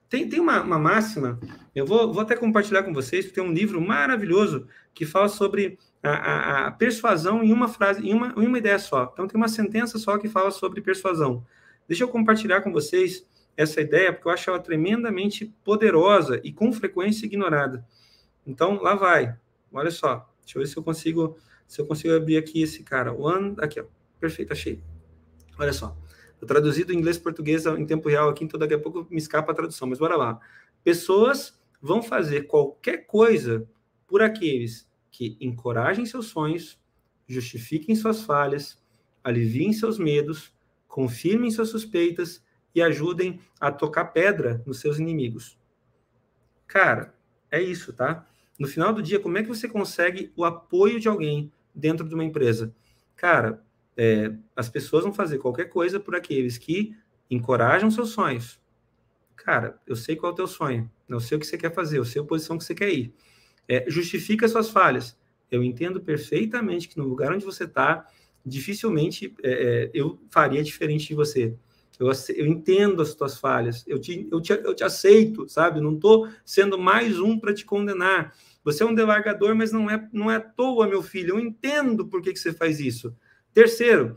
Tem uma máxima, eu vou até compartilhar com vocês, porque tem um livro maravilhoso que fala sobre a persuasão em uma frase, em uma ideia só. Então, tem uma sentença só que fala sobre persuasão. Deixa eu compartilhar com vocês essa ideia, porque eu acho ela tremendamente poderosa e com frequência ignorada. Então, lá vai. Olha só. Deixa eu ver se eu consigo abrir aqui esse cara. Aqui, ó. Perfeito, achei. Olha só. Estou traduzido em inglês e português em tempo real aqui, então daqui a pouco me escapa a tradução, mas bora lá. Pessoas vão fazer qualquer coisa por aqueles que encorajem seus sonhos, justifiquem suas falhas, aliviem seus medos, confirmem suas suspeitas e ajudem a tocar pedra nos seus inimigos. Cara, é isso, tá? No final do dia, como é que você consegue o apoio de alguém dentro de uma empresa? Cara, as pessoas vão fazer qualquer coisa por aqueles que encorajam seus sonhos. Cara, eu sei qual é o teu sonho. Eu sei o que você quer fazer, eu sei a posição que você quer ir. Justifica suas falhas. Eu entendo perfeitamente que no lugar onde você está, dificilmente eu faria diferente de você. Eu entendo as tuas falhas, eu te aceito, sabe? Não estou sendo mais um para te condenar. Você é um delargador, mas não é à toa, meu filho. Eu entendo por que você faz isso. Terceiro,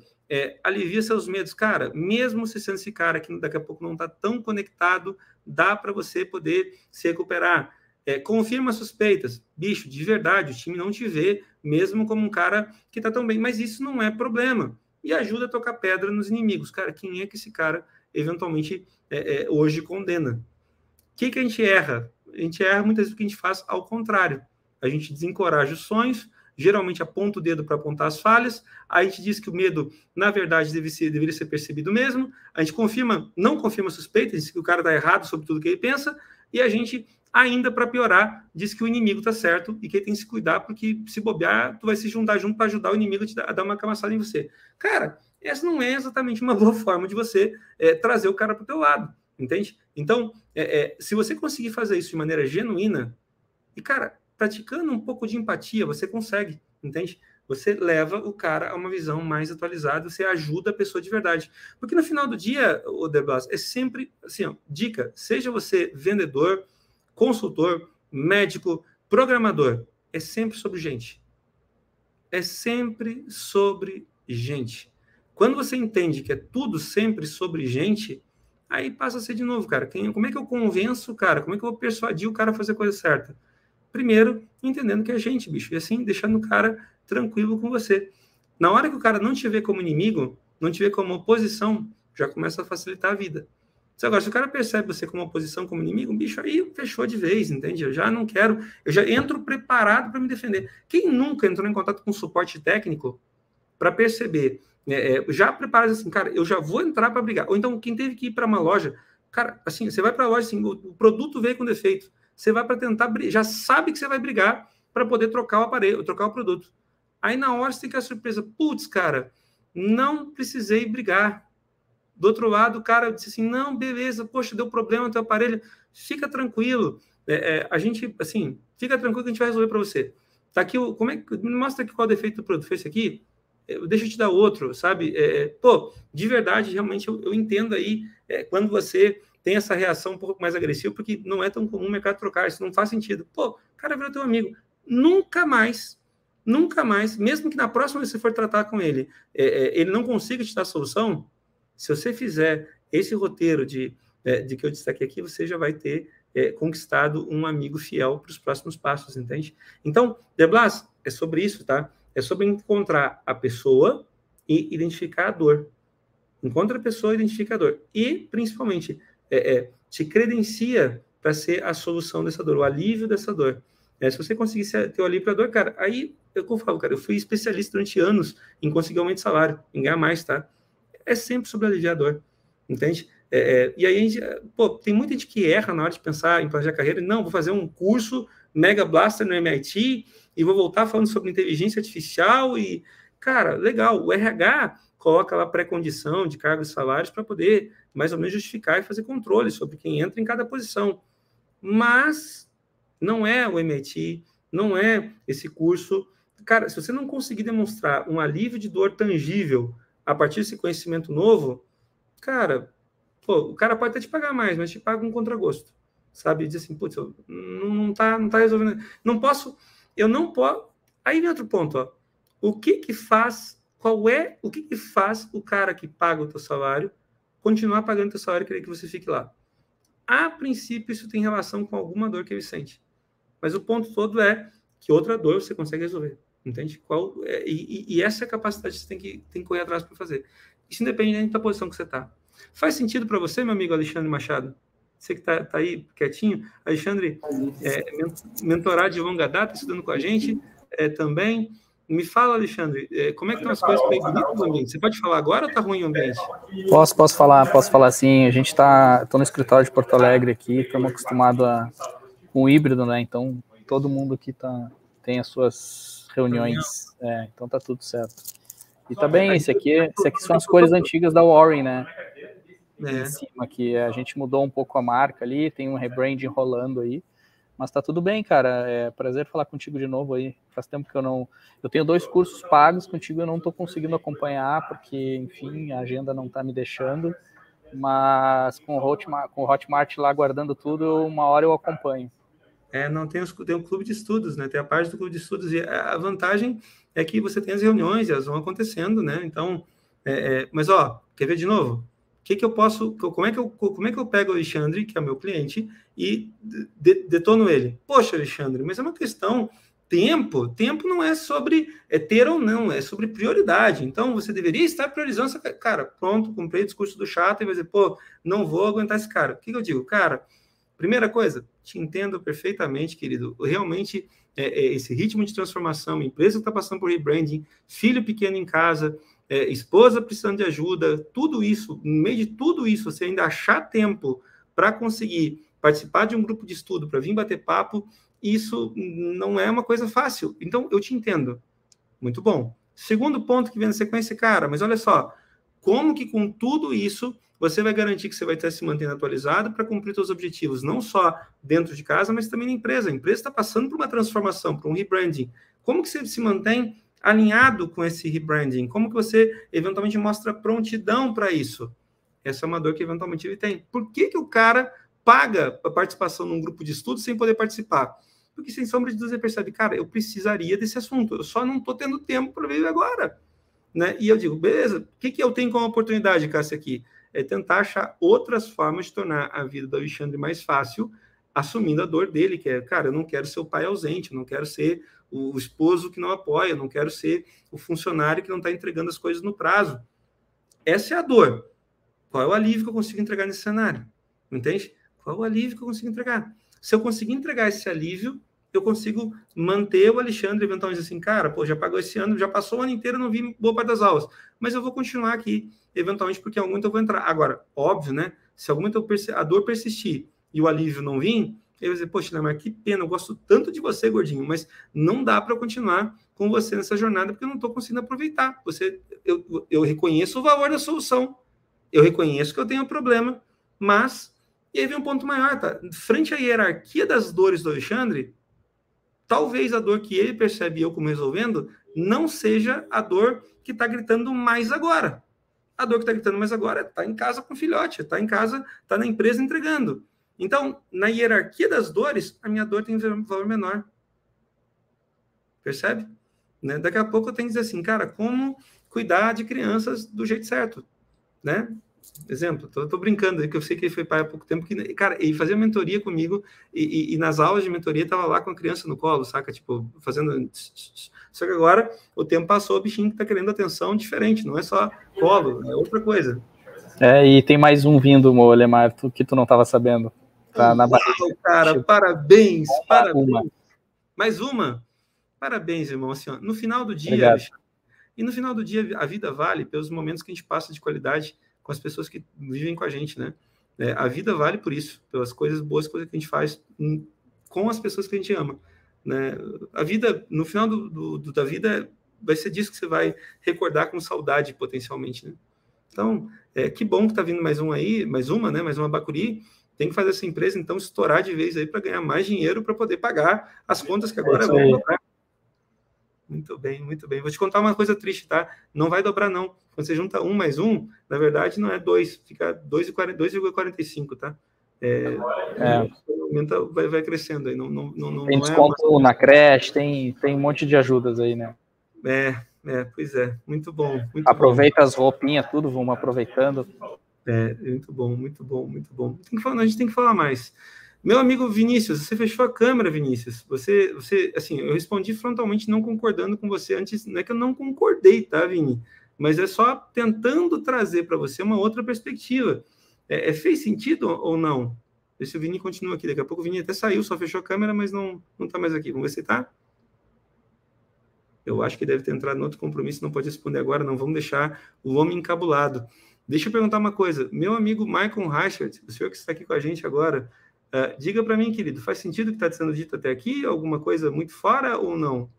alivia seus medos. Cara, mesmo você sendo esse cara que daqui a pouco não está tão conectado, dá para você poder se recuperar. Confirma suspeitas. Bicho, de verdade, o time não te vê, mesmo como um cara que está tão bem. Mas isso não é problema. E ajuda a tocar pedra nos inimigos. Cara, quem é que esse cara, eventualmente, hoje condena? O que a gente erra? A gente erra muitas vezes o que a gente faz ao contrário. A gente desencoraja os sonhos, geralmente aponta o dedo para apontar as falhas, a gente diz que o medo, na verdade, deveria ser percebido mesmo, a gente não confirma suspeitas, diz que o cara está errado sobre tudo que ele pensa, e a gente, ainda para piorar, diz que o inimigo está certo e que ele tem que se cuidar, porque se bobear, tu vai se juntar junto para ajudar o inimigo a dar uma camaçada em você. Cara, essa não é exatamente uma boa forma de você trazer o cara para o teu lado, entende? Então, se você conseguir fazer isso de maneira genuína, e, cara, praticando um pouco de empatia, você consegue, entende? Você leva o cara a uma visão mais atualizada, você ajuda a pessoa de verdade. Porque no final do dia, o De Blas, é sempre, assim, ó, dica, seja você vendedor, consultor, médico, programador, é sempre sobre gente. É sempre sobre gente. Quando você entende que é tudo sempre sobre gente, aí passa a ser de novo, cara. Como é que eu convenço o cara? Como é que eu vou persuadir o cara a fazer a coisa certa? Primeiro, entendendo que é gente, bicho. E assim, deixando o cara tranquilo com você. Na hora que o cara não te vê como inimigo, não te vê como oposição, já começa a facilitar a vida. Agora, se o cara percebe você como oposição, como inimigo, bicho, aí fechou de vez, entende? Eu já não quero, eu já entro preparado para me defender. Quem nunca entrou em contato com suporte técnico para perceber, já preparado assim, cara, eu já vou entrar para brigar. Ou então, quem teve que ir para uma loja, cara, assim, você vai para a loja, assim, o produto veio com defeito, você vai para tentar, já sabe que você vai brigar para poder trocar o aparelho, trocar o produto. Aí na hora você tem que a surpresa, putz, cara, não precisei brigar. Do outro lado, o cara disse assim, não, beleza, poxa, deu problema no teu aparelho, fica tranquilo, a gente, assim, fica tranquilo que a gente vai resolver para você. Tá aqui, me mostra aqui qual é o defeito do produto, foi esse aqui? Deixa eu te dar outro, sabe? De verdade, realmente, eu entendo aí, quando você tem essa reação um pouco mais agressiva, porque não é tão comum o mercado trocar, isso não faz sentido. Pô, o cara virou teu amigo. Nunca mais, mesmo que na próxima vez que você for tratar com ele, ele não consiga te dar solução, se você fizer esse roteiro de que eu destaquei aqui, você já vai ter conquistado um amigo fiel para os próximos passos, entende? Então, De Blas, é sobre isso, tá? É sobre encontrar a pessoa e identificar a dor. Encontra a pessoa e identifica a dor. E, principalmente, te credencia para ser a solução dessa dor, o alívio dessa dor. Se você conseguir ter o alívio para a dor, cara, aí, eu falo, cara, eu fui especialista durante anos em conseguir aumento de salário, em ganhar mais, tá? É sempre sobre aliviar a dor, entende? E aí, a gente, tem muita gente que erra na hora de pensar em planejar carreira. Não, vou fazer um curso Mega Blaster no MIT e vou voltar falando sobre inteligência artificial e, cara, legal, o RH coloca lá pré-condição de cargos e salários para poder, mais ou menos, justificar e fazer controle sobre quem entra em cada posição. Mas não é o MIT, não é esse curso. Cara, se você não conseguir demonstrar um alívio de dor tangível a partir desse conhecimento novo, cara, o cara pode até te pagar mais, mas te paga um contragosto, sabe? Diz assim, putz, não tá resolvendo, eu não posso. Aí vem outro ponto, ó. O que faz o cara que paga o teu salário continuar pagando o teu salário e querer que você fique lá? A princípio, isso tem relação com alguma dor que ele sente. Mas o ponto todo é que outra dor você consegue resolver. Entende? E essa é a capacidade que você tem que correr atrás para fazer. Isso independente da posição que você está. Faz sentido para você, meu amigo Alexandre Machado? Você que está aí quietinho. Alexandre, mentorado de longa data, estudando com a gente também. Me fala, Alexandre, como é que estão as coisas para ir bonito no ambiente? Você pode falar agora ou está ruim o ambiente? Posso falar sim. A gente estou no escritório de Porto Alegre aqui, estamos acostumados com o híbrido, né? Então, todo mundo aqui tem as suas reuniões, então tá tudo certo. E tá bem, esse aqui são as cores antigas da Warren, né? em cima, que a gente mudou um pouco a marca ali, tem um rebranding rolando aí, mas tá tudo bem, cara, é prazer falar contigo de novo aí, faz tempo que eu tenho 2 cursos pagos contigo, eu não tô conseguindo acompanhar, porque, enfim, a agenda não tá me deixando, mas com o Hotmart lá guardando tudo, uma hora eu acompanho. Não, tem um clube de estudos, né? Tem a parte do clube de estudos, e a vantagem é que você tem as reuniões, e elas vão acontecendo, né? Então, mas, quer ver de novo? Que eu posso, como é que eu pego o Alexandre, que é meu cliente, e detono ele? Poxa, Alexandre, mas é uma questão, tempo não é sobre ter ou não, é sobre prioridade. Então, você deveria estar priorizando essa cara. Pronto, comprei o discurso do chato, e vai dizer, não vou aguentar esse cara. O que eu digo? Cara, primeira coisa, te entendo perfeitamente, querido. Realmente, esse ritmo de transformação, empresa que está passando por rebranding, filho pequeno em casa, esposa precisando de ajuda, tudo isso, no meio de tudo isso, você ainda achar tempo para conseguir participar de um grupo de estudo, para vir bater papo, isso não é uma coisa fácil. Então, eu te entendo. Muito bom. Segundo ponto que vem na sequência, cara, mas olha só, como que com tudo isso você vai garantir que você vai estar se mantendo atualizado para cumprir seus objetivos, não só dentro de casa, mas também na empresa. A empresa está passando por uma transformação, por um rebranding. Como que você se mantém alinhado com esse rebranding? Como que você, eventualmente, mostra prontidão para isso? Essa é uma dor que, eventualmente, ele tem. Por que o cara paga a participação num grupo de estudo sem poder participar? Porque, sem sombra de dúvida, você percebe, cara, eu precisaria desse assunto, eu só não estou tendo tempo para ver agora. Né? E eu digo, beleza, o que eu tenho como oportunidade, Cássia, aqui? É tentar achar outras formas de tornar a vida do Alexandre mais fácil, assumindo a dor dele, que é, cara, eu não quero ser o pai ausente, eu não quero ser o esposo que não apoia, eu não quero ser o funcionário que não está entregando as coisas no prazo. Essa é a dor. Qual é o alívio que eu consigo entregar nesse cenário? Entende? Qual é o alívio que eu consigo entregar? Se eu conseguir entregar esse alívio, eu consigo manter o Alexandre, eventualmente assim, cara, já pagou esse ano, já passou o ano inteiro, não vi boa parte das aulas, mas eu vou continuar aqui, eventualmente, porque em algum momento eu vou entrar. Agora, óbvio, né? Se algum momento a dor persistir e o alívio não vir, eu vou dizer, poxa, Neymar, que pena, eu gosto tanto de você, gordinho, mas não dá para eu continuar com você nessa jornada, porque eu não estou conseguindo aproveitar. Eu reconheço o valor da solução, eu reconheço que eu tenho um problema, mas, e aí vem um ponto maior, tá? Frente à hierarquia das dores do Alexandre, talvez a dor que ele percebe eu como resolvendo não seja a dor que está gritando mais agora. A dor que está gritando mais agora está em casa com o filhote, está em casa, está na empresa entregando. Então, na hierarquia das dores, a minha dor tem um valor menor. Percebe? Né? Daqui a pouco eu tenho que dizer assim, cara, como cuidar de crianças do jeito certo? Né? Exemplo, tô brincando, que eu sei que ele foi pai há pouco tempo, que, cara, ele fazia mentoria comigo e nas aulas de mentoria tava lá com a criança no colo, saca? Tipo, fazendo... Só que agora o tempo passou, o bichinho que tá querendo atenção diferente, não é só colo, é outra coisa. E tem mais um vindo, Lemar, que tu não tava sabendo. Tá na barriga. Cara, parabéns, parabéns. Mais uma? Parabéns, irmão. Assim, ó, no final do dia, e no final do dia, a vida vale pelos momentos que a gente passa de qualidade com as pessoas que vivem com a gente, né? A vida vale por isso, pelas coisas boas que a gente faz com as pessoas que a gente ama, né? A vida, no final da vida, vai ser disso que você vai recordar com saudade, potencialmente, né? Então, que bom que tá vindo mais um aí, mais uma Bacuri. Tem que fazer essa empresa, então, estourar de vez aí para ganhar mais dinheiro para poder pagar as contas que agora vão dobrar. Muito bem, muito bem. Vou te contar uma coisa triste, tá? Não vai dobrar, não. Quando você junta 1 mais 1, na verdade, não é 2, fica 2,45, tá? Aumenta, vai crescendo aí. Não tem desconto na creche, tem um monte de ajudas aí, né? Pois é. Muito bom. Aproveita as roupinhas, tudo, vamos aproveitando. Muito bom, muito bom, muito bom. A gente tem que falar mais. Meu amigo Vinícius, você fechou a câmera, Vinícius. Você, assim, eu respondi frontalmente não concordando com você antes. Não é que eu não concordei, tá, Vini? Mas é só tentando trazer para você uma outra perspectiva. Fez sentido ou não? Deixa se o Vini continua aqui. Daqui a pouco o Vini até saiu, só fechou a câmera, mas não está mais aqui. Vamos ver se tá. Eu acho que deve ter entrado em outro compromisso, não pode responder agora, não. Vamos deixar o homem encabulado. Deixa eu perguntar uma coisa. Meu amigo Michael Reichert, o senhor que está aqui com a gente agora, diga para mim, querido, faz sentido o que está sendo dito até aqui? Alguma coisa muito fora ou não?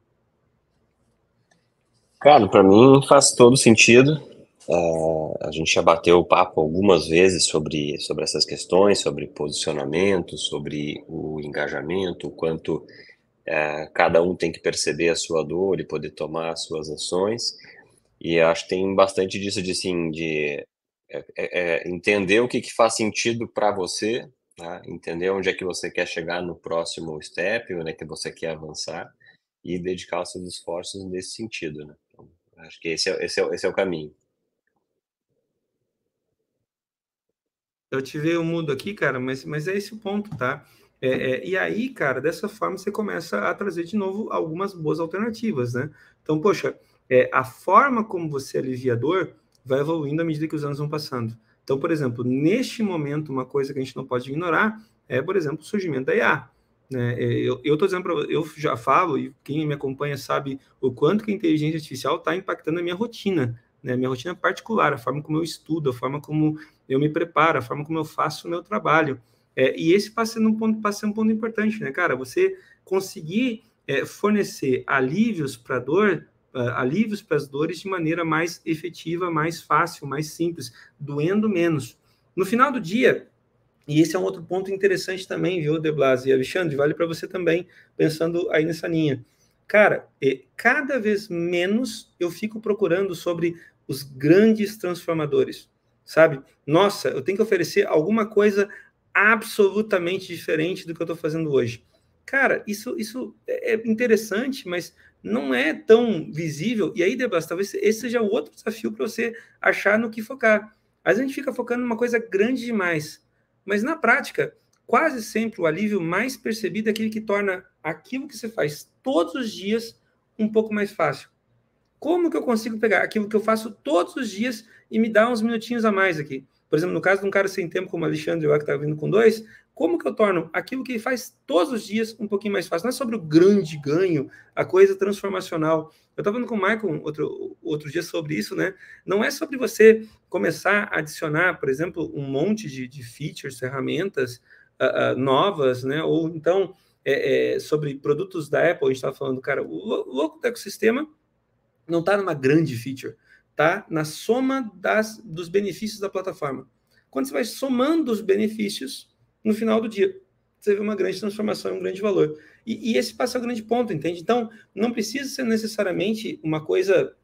Cara, para mim faz todo sentido. A gente já bateu o papo algumas vezes sobre essas questões, sobre posicionamento, sobre o engajamento, o quanto cada um tem que perceber a sua dor e poder tomar as suas ações. E acho que tem bastante disso de entender o que faz sentido para você, tá? Entender onde é que você quer chegar no próximo step, onde é que você quer avançar e dedicar os seus esforços nesse sentido, né? Então, acho que esse é o caminho. Eu te veio mudo aqui, cara, mas é esse o ponto, tá? E aí, cara, dessa forma você começa a trazer de novo algumas boas alternativas, né? Então, poxa, a forma como você alivia a dor vai evoluindo à medida que os anos vão passando. Então, por exemplo, neste momento, uma coisa que a gente não pode ignorar é, por exemplo, o surgimento da IA. Né? Eu tô dizendo eu já falo, e quem me acompanha sabe o quanto que a inteligência artificial está impactando a minha rotina, né? Minha rotina particular, a forma como eu estudo, a forma como eu me preparo, a forma como eu faço o meu trabalho. E esse passa a ser um ponto importante, né, cara? Você conseguir fornecer alívios para a dor, alívios para as dores de maneira mais efetiva, mais fácil, mais simples, doendo menos. No final do dia, e esse é um outro ponto interessante também, viu, De Blasi e Alexandre, vale para você também, pensando aí nessa linha. Cara, cada vez menos eu fico procurando sobre os grandes transformadores, sabe? Nossa, eu tenho que oferecer alguma coisa absolutamente diferente do que eu estou fazendo hoje. Cara, isso é interessante, mas não é tão visível. E aí, De Blasi, talvez esse seja o outro desafio para você achar no que focar. Às vezes a gente fica focando numa coisa grande demais, mas na prática, quase sempre o alívio mais percebido é aquele que torna aquilo que você faz todos os dias um pouco mais fácil. Como que eu consigo pegar aquilo que eu faço todos os dias e me dar uns minutinhos a mais aqui? Por exemplo, no caso de um cara sem tempo como o Alexandre, que está vindo com 2, como que eu torno aquilo que ele faz todos os dias um pouquinho mais fácil? Não é sobre o grande ganho, a coisa transformacional. Eu estava falando com o Michael outro dia sobre isso, né? Não é sobre você começar a adicionar, por exemplo, um monte de features, ferramentas novas, né? Ou então, sobre produtos da Apple, a gente estava falando, cara, o louco do ecossistema não está numa grande feature, está na soma dos benefícios da plataforma. Quando você vai somando os benefícios, no final do dia, você vê uma grande transformação, um grande valor. E esse passa o grande ponto, entende? Então, não precisa ser necessariamente uma coisa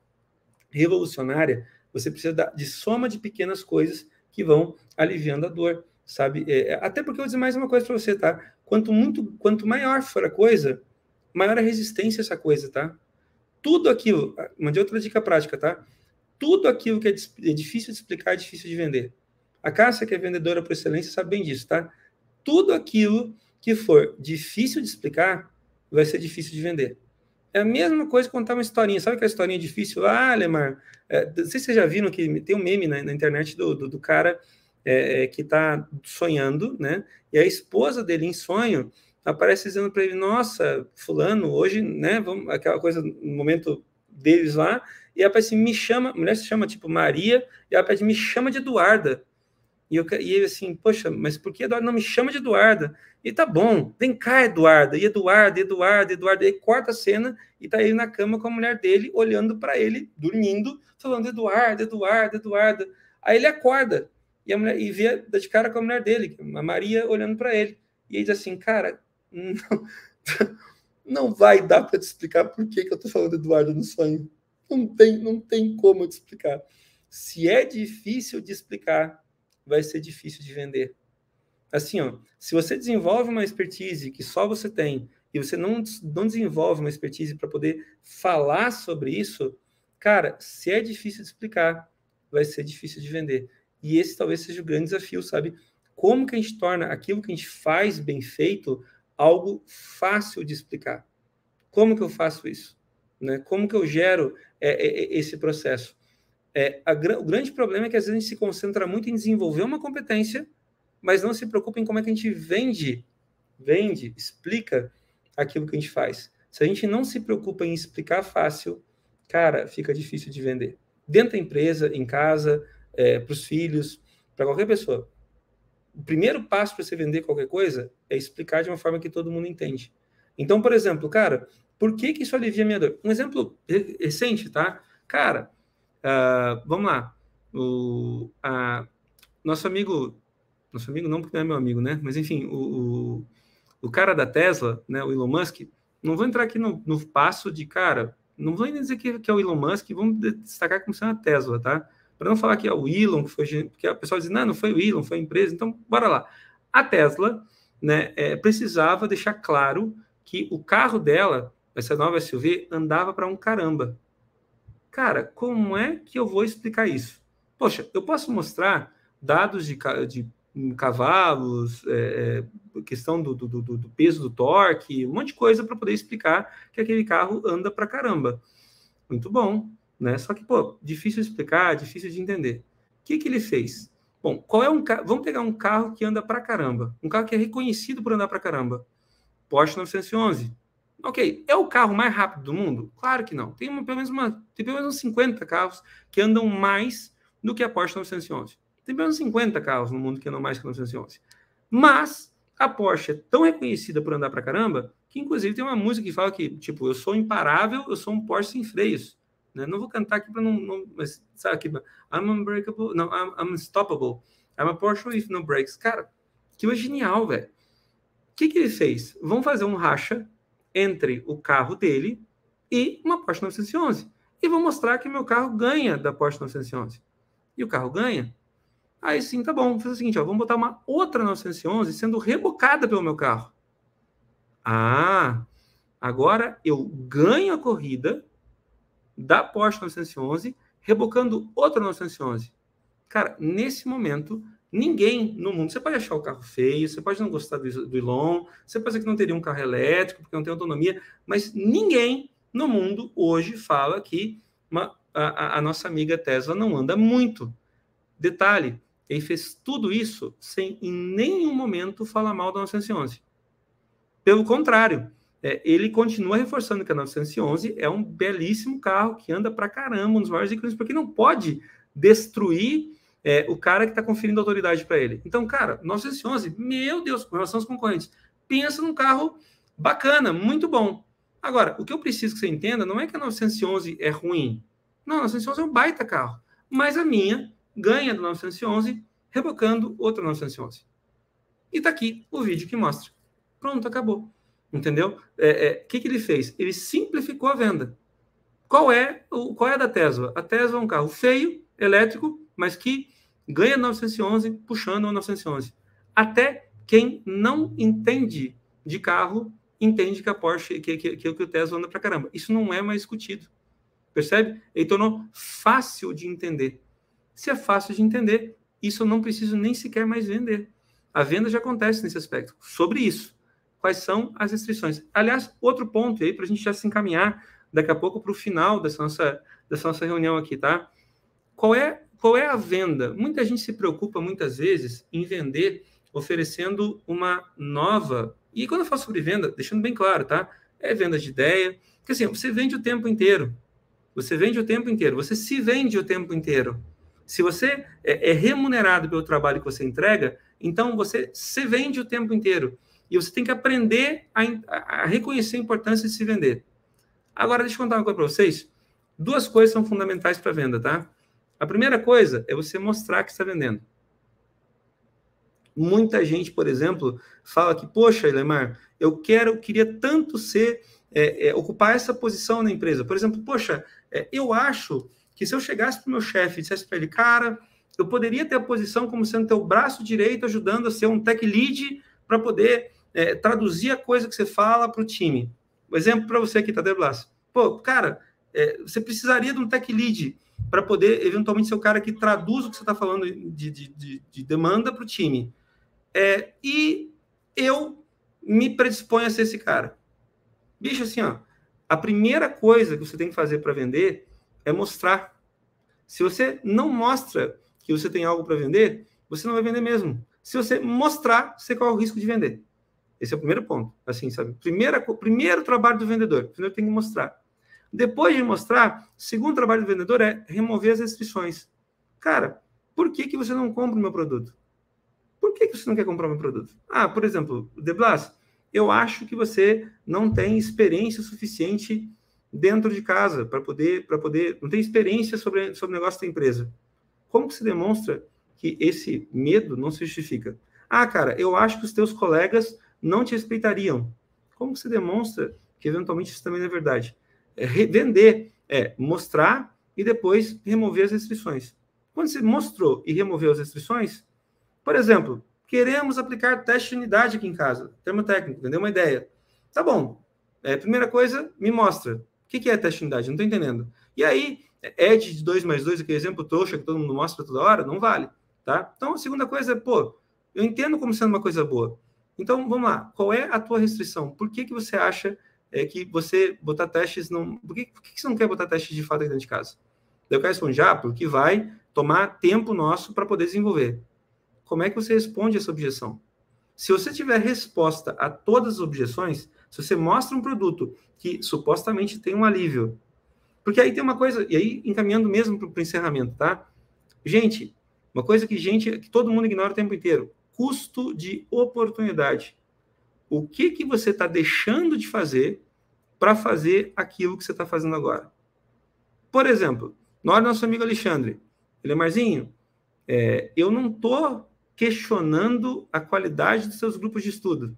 revolucionária, você precisa de soma de pequenas coisas que vão aliviando a dor, sabe? Até porque eu vou dizer mais uma coisa para você, tá? Quanto maior for a coisa, maior a resistência a essa coisa, tá? Tudo aquilo, mandei outra dica prática, tá? Tudo aquilo que é difícil de explicar é difícil de vender. A Cássia, que é vendedora por excelência, sabe bem disso, tá? Tudo aquilo que for difícil de explicar vai ser difícil de vender. É a mesma coisa contar uma historinha. Sabe aquela historinha difícil? Ah, Lemar, não sei se vocês já viram que tem um meme na internet do cara que está sonhando, né? E a esposa dele, em sonho, aparece dizendo para ele, nossa, fulano, hoje, né, vamos, aquela coisa, no momento deles lá, e ela aparece, me chama, a mulher se chama, tipo, Maria, e ela aparece, me chama de Eduarda. E ele assim, poxa, mas por que Eduarda não me chama de Eduarda? E tá bom, vem cá, Eduarda. E Eduarda. E aí corta a cena e tá ele na cama com a mulher dele, olhando para ele, dormindo, falando Eduarda. Aí ele acorda e vê de cara com a mulher dele, a Maria, olhando para ele. E ele diz assim, cara, não vai dar para te explicar por que eu tô falando Eduardo no sonho. Não tem como eu te explicar. Se é difícil de explicar, vai ser difícil de vender. Assim, ó, se você desenvolve uma expertise que só você tem e você não desenvolve uma expertise para poder falar sobre isso, cara, se é difícil de explicar, vai ser difícil de vender. E esse talvez seja o grande desafio, sabe? Como que a gente torna aquilo que a gente faz bem feito algo fácil de explicar? Como que eu faço isso? Né? Como que eu gero esse processo? O grande problema é que às vezes a gente se concentra muito em desenvolver uma competência, mas não se preocupa em como é que a gente vende, explica aquilo que a gente faz. Se a gente não se preocupa em explicar fácil, cara, fica difícil de vender. Dentro da empresa, em casa, para os filhos, para qualquer pessoa. O primeiro passo para você vender qualquer coisa é explicar de uma forma que todo mundo entende. Então, por exemplo, cara, por que isso alivia a minha dor? Um exemplo recente, tá? Cara, vamos lá. Nosso amigo não, porque não é meu amigo, né? Mas enfim, o cara da Tesla, né, o Elon Musk, não vou entrar aqui no passo de, cara, não vou nem dizer que é o Elon Musk, vamos destacar como sendo a Tesla, tá? Para não falar que é o Elon, que foi, porque a pessoa diz, não foi o Elon, foi a empresa, então bora lá. A Tesla, né, precisava deixar claro que o carro dela, essa nova SUV, andava para um caramba. Cara, como é que eu vou explicar isso? Poxa, eu posso mostrar dados de cavalos, questão do peso do torque, um monte de coisa para poder explicar que aquele carro anda para caramba. Muito bom, né? Só que, pô, difícil de explicar, difícil de entender. O que ele fez? Bom, vamos pegar um carro que anda para caramba, um carro que é reconhecido por andar para caramba. Porsche 911. Ok, é o carro mais rápido do mundo? Claro que não. Tem pelo menos uns 50 carros que andam mais do que a Porsche 911. Tem pelo menos 50 carros no mundo que andam mais que a 911. Mas a Porsche é tão reconhecida por andar pra caramba que, inclusive, tem uma música que fala que, tipo, eu sou imparável, eu sou um Porsche sem freios. Né? Não vou cantar aqui para não... Mas, sabe aqui? I'm unbreakable... Não, I'm unstoppable. I'm a Porsche with no brakes. Cara, aquilo é genial, velho. O que ele fez? Vamos fazer um racha entre o carro dele e uma Porsche 911. E vou mostrar que meu carro ganha da Porsche 911. E o carro ganha. Aí sim, tá bom. Vamos fazer o seguinte, ó, vamos botar uma outra 911 sendo rebocada pelo meu carro. Agora eu ganho a corrida da Porsche 911 rebocando outra 911. Cara, nesse momento, ninguém no mundo... Você pode achar o carro feio, você pode não gostar do Elon, você pode dizer que não teria um carro elétrico, porque não tem autonomia, mas ninguém no mundo hoje fala que a nossa amiga Tesla não anda muito. Detalhe, ele fez tudo isso sem em nenhum momento falar mal da 911. Pelo contrário, ele continua reforçando que a 911 é um belíssimo carro que anda pra caramba, um dos maiores ícones, porque não pode destruir o cara que está conferindo autoridade para ele. Então, cara, 911, meu Deus, com relação aos concorrentes, pensa num carro bacana, muito bom. Agora, o que eu preciso que você entenda não é que a 911 é ruim. Não, a 911 é um baita carro. Mas a minha ganha do 911 rebocando outra 911. E tá aqui o vídeo que mostra. Pronto, acabou. Entendeu? O que ele fez? Ele simplificou a venda. Qual é a da Tesla? A Tesla é um carro feio, elétrico, mas que ganha 911 puxando uma 911. Até quem não entende de carro entende que a Porsche, que o Tesla anda pra caramba. Isso não é mais discutido. Percebe? Ele tornou fácil de entender. Se é fácil de entender, isso eu não preciso nem sequer mais vender. A venda já acontece nesse aspecto. Sobre isso, quais são as restrições? Aliás, outro ponto aí, para a gente já se encaminhar daqui a pouco para o final dessa nossa reunião aqui, tá? Qual é a venda? Muita gente se preocupa, muitas vezes, em vender oferecendo uma nova... E quando eu falo sobre venda, deixando bem claro, tá? É venda de ideia. Porque assim, você vende o tempo inteiro. Você vende o tempo inteiro. Você se vende o tempo inteiro. Se você é remunerado pelo trabalho que você entrega, então você se vende o tempo inteiro. E você tem que aprender a reconhecer a importância de se vender. Agora, deixa eu contar uma coisa para vocês. 2 coisas são fundamentais para a venda, tá? A primeira coisa é você mostrar que está vendendo. Muita gente, por exemplo, fala que, poxa, Ilemar, eu queria tanto ocupar essa posição na empresa. Por exemplo, poxa, eu acho que se eu chegasse para o meu chefe e dissesse para ele, cara, eu poderia ter a posição como sendo teu braço direito, ajudando a ser um tech lead para poder traduzir a coisa que você fala para o time. Um exemplo para você aqui, Tadeu Blas. Pô, cara, você precisaria de um tech lead para poder, eventualmente, ser o cara que traduz o que você está falando de demanda para o time. E eu me predisponho a ser esse cara. Bicho, assim, ó, a primeira coisa que você tem que fazer para vender é mostrar. Se você não mostra que você tem algo para vender, você não vai vender mesmo. Se você mostrar, você corre o risco de vender. Esse é o primeiro ponto. Assim, sabe? Primeiro trabalho do vendedor. Primeiro tem que mostrar. Depois de mostrar, o segundo trabalho do vendedor é remover as restrições. Cara, por que você não compra o meu produto? Por que você não quer comprar o meu produto? Por exemplo, De Blas, eu acho que você não tem experiência suficiente dentro de casa para poder não tem experiência sobre o negócio da empresa. Como que se demonstra que esse medo não se justifica? Ah, cara, eu acho que os teus colegas não te respeitariam. Como que se demonstra que eventualmente isso também não é verdade? Vender é mostrar e depois remover as restrições. Quando você mostrou e removeu as restrições, por exemplo, queremos aplicar teste de unidade aqui em casa, termo técnico, entendeu? Uma ideia. Tá bom. Primeira coisa, me mostra. O que é teste de unidade? Não estou entendendo. E aí, ED de 2 mais 2, aquele exemplo trouxa que todo mundo mostra toda hora, não vale. Tá? Então, a segunda coisa é, eu entendo como sendo uma coisa boa. Então, vamos lá. Qual é a tua restrição? Por que você acha que você botar testes não... Por que você não quer botar testes de fato aqui dentro de casa? Eu quero responder, porque vai tomar tempo nosso para poder desenvolver. Como é que você responde essa objeção? Se você tiver resposta a todas as objeções, se você mostra um produto que supostamente tem um alívio, porque aí tem uma coisa, e aí encaminhando mesmo para o encerramento, tá? Gente, uma coisa que todo mundo ignora o tempo inteiro, custo de oportunidade. O que você está deixando de fazer para fazer aquilo que você está fazendo agora? Por exemplo, nosso amigo Alexandre, Marzinho, eu não estou questionando a qualidade dos seus grupos de estudo.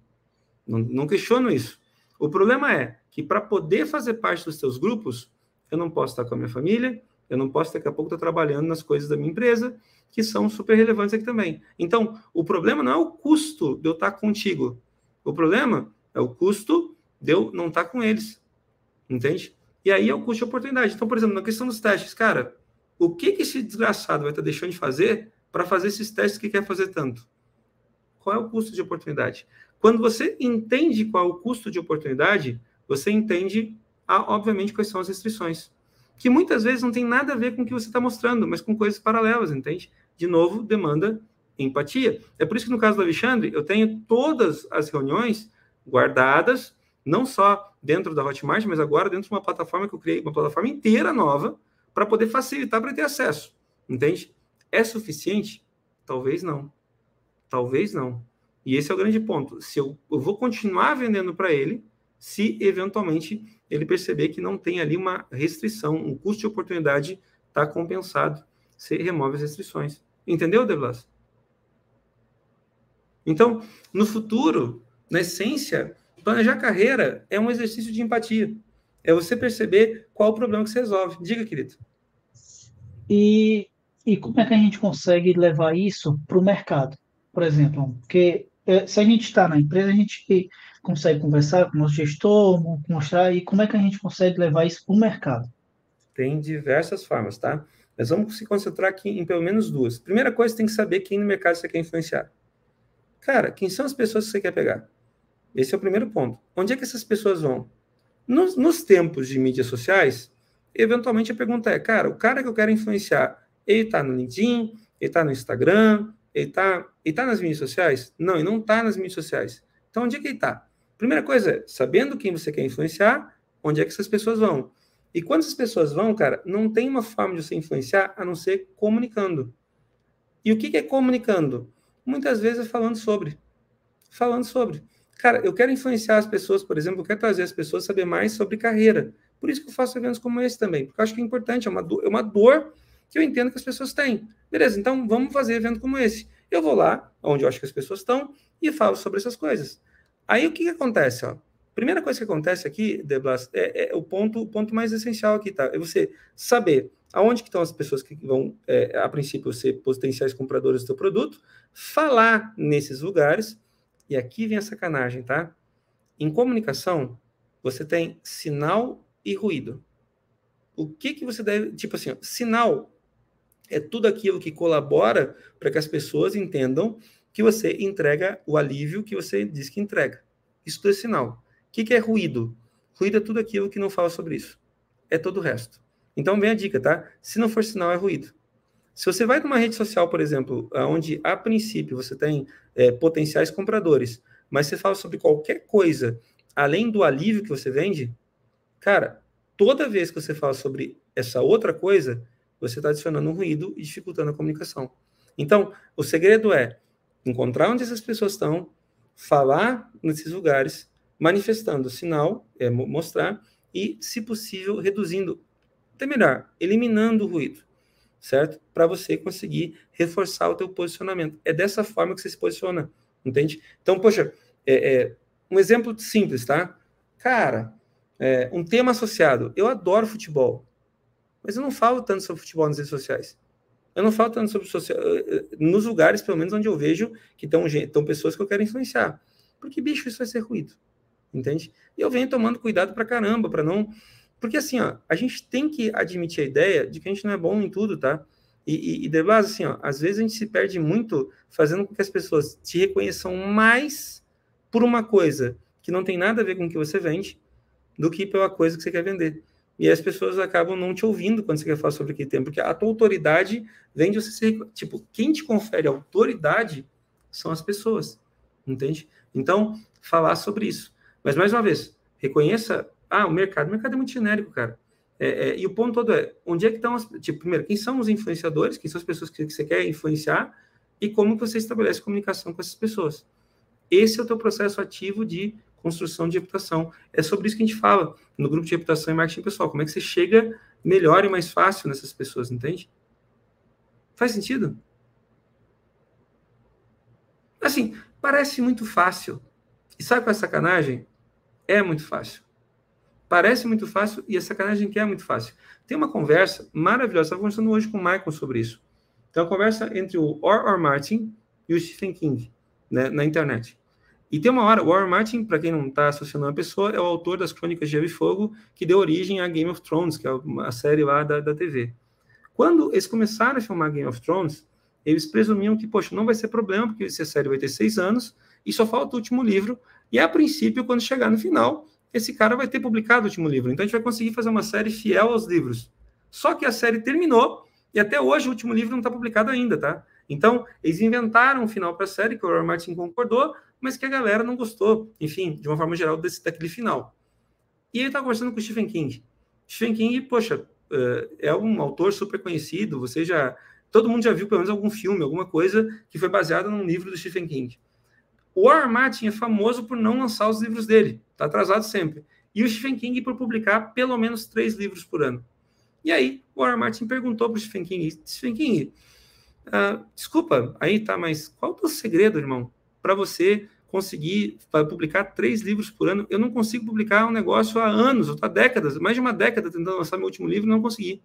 Não questiono isso. O problema é que para poder fazer parte dos seus grupos, eu não posso estar com a minha família, eu não posso daqui a pouco estar trabalhando nas coisas da minha empresa, que são super relevantes aqui também. Então, o problema não é o custo de eu estar contigo. O problema é o custo de eu não estar com eles. Entende? E aí é o custo de oportunidade. Então, por exemplo, na questão dos testes, cara, o que esse desgraçado vai estar deixando de fazer para fazer esses testes que quer fazer tanto? Qual é o custo de oportunidade? Quando você entende qual é o custo de oportunidade, você entende, obviamente, quais são as restrições. Que muitas vezes não tem nada a ver com o que você está mostrando, mas com coisas paralelas, entende? De novo, demanda empatia. É por isso que no caso do Alexandre, eu tenho todas as reuniões guardadas, não só dentro da Hotmart, mas agora dentro de uma plataforma que eu criei, uma plataforma inteira nova, para poder facilitar para ter acesso, entende? É suficiente? Talvez não. Talvez não. E esse é o grande ponto. Se eu vou continuar vendendo para ele, se eventualmente ele perceber que não tem ali uma restrição, um custo de oportunidade está compensado, você remove as restrições. Entendeu, Deblas? Então, no futuro, na essência, planejar carreira é um exercício de empatia. É você perceber qual o problema que você resolve. Diga, querido. E como é que a gente consegue levar isso para o mercado? Por exemplo, porque se a gente está na empresa, a gente consegue conversar com o nosso gestor, mostrar, e como é que a gente consegue levar isso para o mercado? Tem diversas formas, tá? Mas vamos se concentrar aqui em pelo menos duas. Primeira coisa, você tem que saber quem no mercado você quer influenciar. Cara, quem são as pessoas que você quer pegar? Esse é o primeiro ponto. Onde é que essas pessoas vão? Nos tempos de mídias sociais, eventualmente a pergunta é, cara, o cara que eu quero influenciar, ele está no LinkedIn, ele está no Instagram, ele tá nas mídias sociais? Não, ele não está nas mídias sociais. Então, onde é que ele está? Primeira coisa é, sabendo quem você quer influenciar, onde é que essas pessoas vão? E quando essas pessoas vão, cara, não tem uma forma de você influenciar a não ser comunicando. E o que é comunicando? Muitas vezes é falando sobre. Cara, eu quero influenciar as pessoas, por exemplo, eu quero trazer as pessoas a saber mais sobre carreira. Por isso que eu faço eventos como esse também, porque eu acho que é importante, é uma dor que eu entendo que as pessoas têm. Beleza, então vamos fazer evento como esse. Eu vou lá, onde eu acho que as pessoas estão, e falo sobre essas coisas. Aí o que acontece? Ó? Primeira coisa que acontece aqui, Deblas, é o ponto mais essencial aqui, tá? É você saber aonde que estão as pessoas que vão, a princípio, ser potenciais compradores do teu produto, falar nesses lugares, e aqui vem a sacanagem, tá? Em comunicação, você tem sinal e ruído. O que você deve... Tipo assim, ó, sinal é tudo aquilo que colabora para que as pessoas entendam que você entrega o alívio que você diz que entrega. Isso tudo é sinal. O que é ruído? Ruído é tudo aquilo que não fala sobre isso. É todo o resto. Então, vem a dica, tá? Se não for sinal, é ruído. Se você vai numa rede social, por exemplo, onde, a princípio, você tem potenciais compradores, mas você fala sobre qualquer coisa além do alívio que você vende, cara, toda vez que você fala sobre essa outra coisa, você está adicionando um ruído e dificultando a comunicação. Então, o segredo é encontrar onde essas pessoas estão, falar nesses lugares, manifestando o sinal, mostrar, e, se possível, reduzindo, até melhor, eliminando o ruído. certo? Para você conseguir reforçar o teu posicionamento. É dessa forma que você se posiciona, entende? Então, poxa, um exemplo simples, tá? Cara, um tema associado. Eu adoro futebol, mas eu não falo tanto sobre futebol nas redes sociais. Eu não falo tanto sobre nos lugares, pelo menos, onde eu vejo que estão pessoas que eu quero influenciar. Porque, bicho, isso vai ser ruído, entende? E eu venho tomando cuidado pra caramba, para não... Porque, assim, ó, a gente tem que admitir a ideia de que a gente não é bom em tudo, tá? E De Blas, assim, ó, às vezes a gente se perde muito fazendo com que as pessoas te reconheçam mais por uma coisa que não tem nada a ver com o que você vende do que pela coisa que você quer vender. E as pessoas acabam não te ouvindo quando você quer falar sobre aquele tema, porque a tua autoridade vem de você ser... Tipo, quem te confere autoridade são as pessoas, entende? Então, falar sobre isso. Mas, mais uma vez, reconheça... o mercado é muito genérico, cara. E o ponto todo é, onde é que estão primeiro, quem são os influenciadores, quem são as pessoas que você quer influenciar e como você estabelece comunicação com essas pessoas. Esse é o teu processo ativo de construção de reputação. É sobre isso que a gente fala no grupo de reputação e marketing pessoal. Como é que você chega melhor e mais fácil nessas pessoas, entende? Faz sentido? Assim, parece muito fácil. E sabe qual é a sacanagem? É muito fácil. Parece muito fácil e a sacanagem que é muito fácil. Tem uma conversa maravilhosa. Estava conversando hoje com o Michael sobre isso. Tem uma conversa entre o R.R. Martin e o Stephen King, né, na internet. E tem uma hora, o R.R. Martin, para quem não está associando a pessoa, é o autor das Crônicas de Gelo e Fogo, que deu origem a Game of Thrones, que é a série lá da TV. Quando eles começaram a filmar Game of Thrones, eles presumiam que, poxa, não vai ser problema, porque essa série vai ter 6 anos, e só falta o último livro, e a princípio, quando chegar no final, esse cara vai ter publicado o último livro. Então a gente vai conseguir fazer uma série fiel aos livros. Só que a série terminou, e até hoje o último livro não está publicado ainda, tá? Então, eles inventaram um final para a série, que o R.R. Martin concordou, mas que a galera não gostou, enfim, de uma forma geral, daquele final. E ele estava conversando com o Stephen King. Stephen King, poxa, é um autor super conhecido, todo mundo já viu pelo menos algum filme, alguma coisa que foi baseada num livro do Stephen King. O R.R. Martin é famoso por não lançar os livros dele, está atrasado sempre. E o Stephen King por publicar pelo menos 3 livros por ano. E aí, o R.R. Martin perguntou para o Stephen King, desculpa, aí tá, mas qual é o teu segredo, irmão, para você conseguir publicar 3 livros por ano? Eu não consigo publicar um negócio há anos, há décadas, mais de uma década tentando lançar meu último livro e não consegui.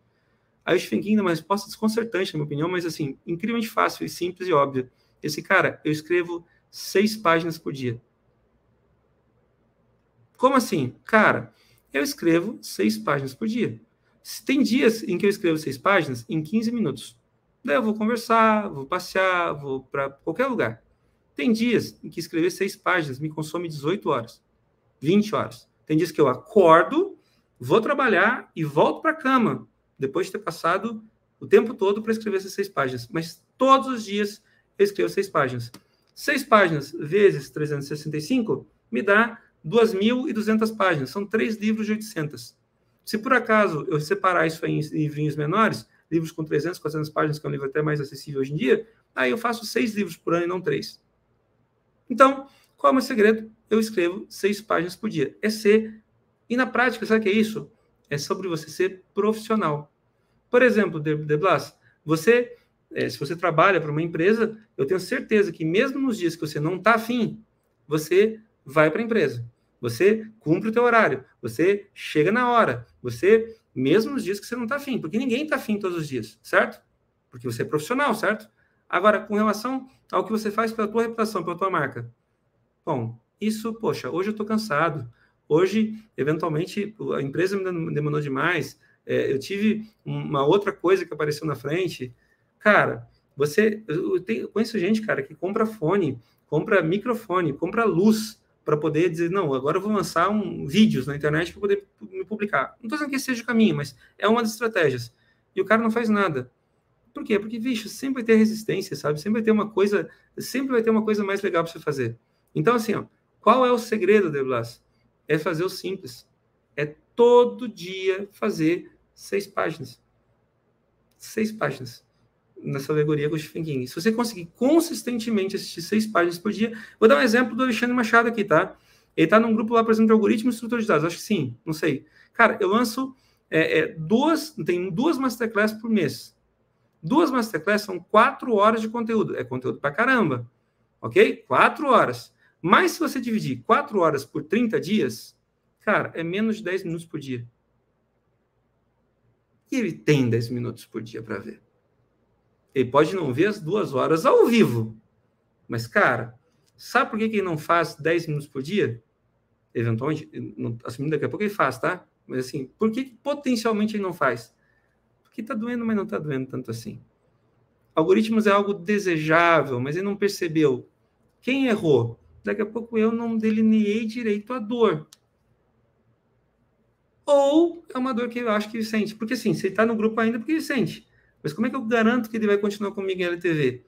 Aí o Stephen King deu uma resposta desconcertante, na minha opinião, mas assim, incrivelmente fácil e simples e óbvia. Cara, eu escrevo 6 páginas por dia. Como assim? Cara, eu escrevo 6 páginas por dia. Tem dias em que eu escrevo 6 páginas em 15 minutos. Daí eu vou conversar, vou passear, vou para qualquer lugar. Tem dias em que escrever 6 páginas me consome 18 horas, 20 horas. Tem dias que eu acordo, vou trabalhar e volto para a cama, depois de ter passado o tempo todo para escrever essas 6 páginas. Mas todos os dias eu escrevo 6 páginas. 6 páginas vezes 365 me dá 2.200 páginas. São 3 livros de 800. Se por acaso eu separar isso aí em livrinhos menores, livros com 300, 400 páginas, que é um livro até mais acessível hoje em dia, aí eu faço 6 livros por ano e não 3. Então, qual é o meu segredo? Eu escrevo 6 páginas por dia. E na prática, sabe o que é isso? É sobre você ser profissional. Por exemplo, De Blas, se você trabalha para uma empresa, eu tenho certeza que mesmo nos dias que você não está afim, você vai para a empresa. Você cumpre o teu horário. Você chega na hora. Você, mesmo nos dias que você não está afim, porque ninguém está afim todos os dias, certo? Porque você é profissional, certo? Agora, com relação ao que você faz pela tua reputação, pela tua marca. Bom, isso, poxa, hoje eu estou cansado. Hoje, eventualmente, a empresa me demandou demais. Eu tive uma outra coisa que apareceu na frente. Cara, eu conheço gente, cara, que compra fone, compra microfone, compra luz para poder dizer, não, agora eu vou lançar vídeos na internet para poder me publicar. Não estou dizendo que esse seja o caminho, mas é uma das estratégias. E o cara não faz nada. Por quê? Porque, bicho, sempre vai ter resistência, sabe? Sempre vai ter uma coisa mais legal para você fazer. Então, assim, ó, qual é o segredo, De Blas? É fazer o simples. É todo dia fazer 6 páginas. 6 páginas. Nessa alegoria com o Stephen King. Se você conseguir consistentemente assistir 6 páginas por dia... Vou dar um exemplo do Alexandre Machado aqui, tá? Ele tá num grupo lá, por exemplo, de algoritmo e estrutura de dados. Acho que sim, não sei. Cara, eu lanço tem 2 masterclass por mês. 2 Masterclass são 4 horas de conteúdo. É conteúdo pra caramba. Ok? 4 horas. Mas se você dividir 4 horas por 30 dias, cara, é menos de 10 minutos por dia. E ele tem 10 minutos por dia para ver. Ele pode não ver as 2 horas ao vivo. Mas, cara, sabe por que ele não faz 10 minutos por dia? Eventualmente, assumindo daqui a pouco ele faz, tá? Mas assim, por que potencialmente ele não faz? Porque tá doendo, mas não tá doendo tanto assim. Algoritmos é algo desejável, mas ele não percebeu. Quem errou? Daqui a pouco eu não delineei direito a dor. Ou é uma dor que eu acho que ele sente. Porque assim, se ele tá no grupo ainda, porque ele sente. Mas como é que eu garanto que ele vai continuar comigo em LTV?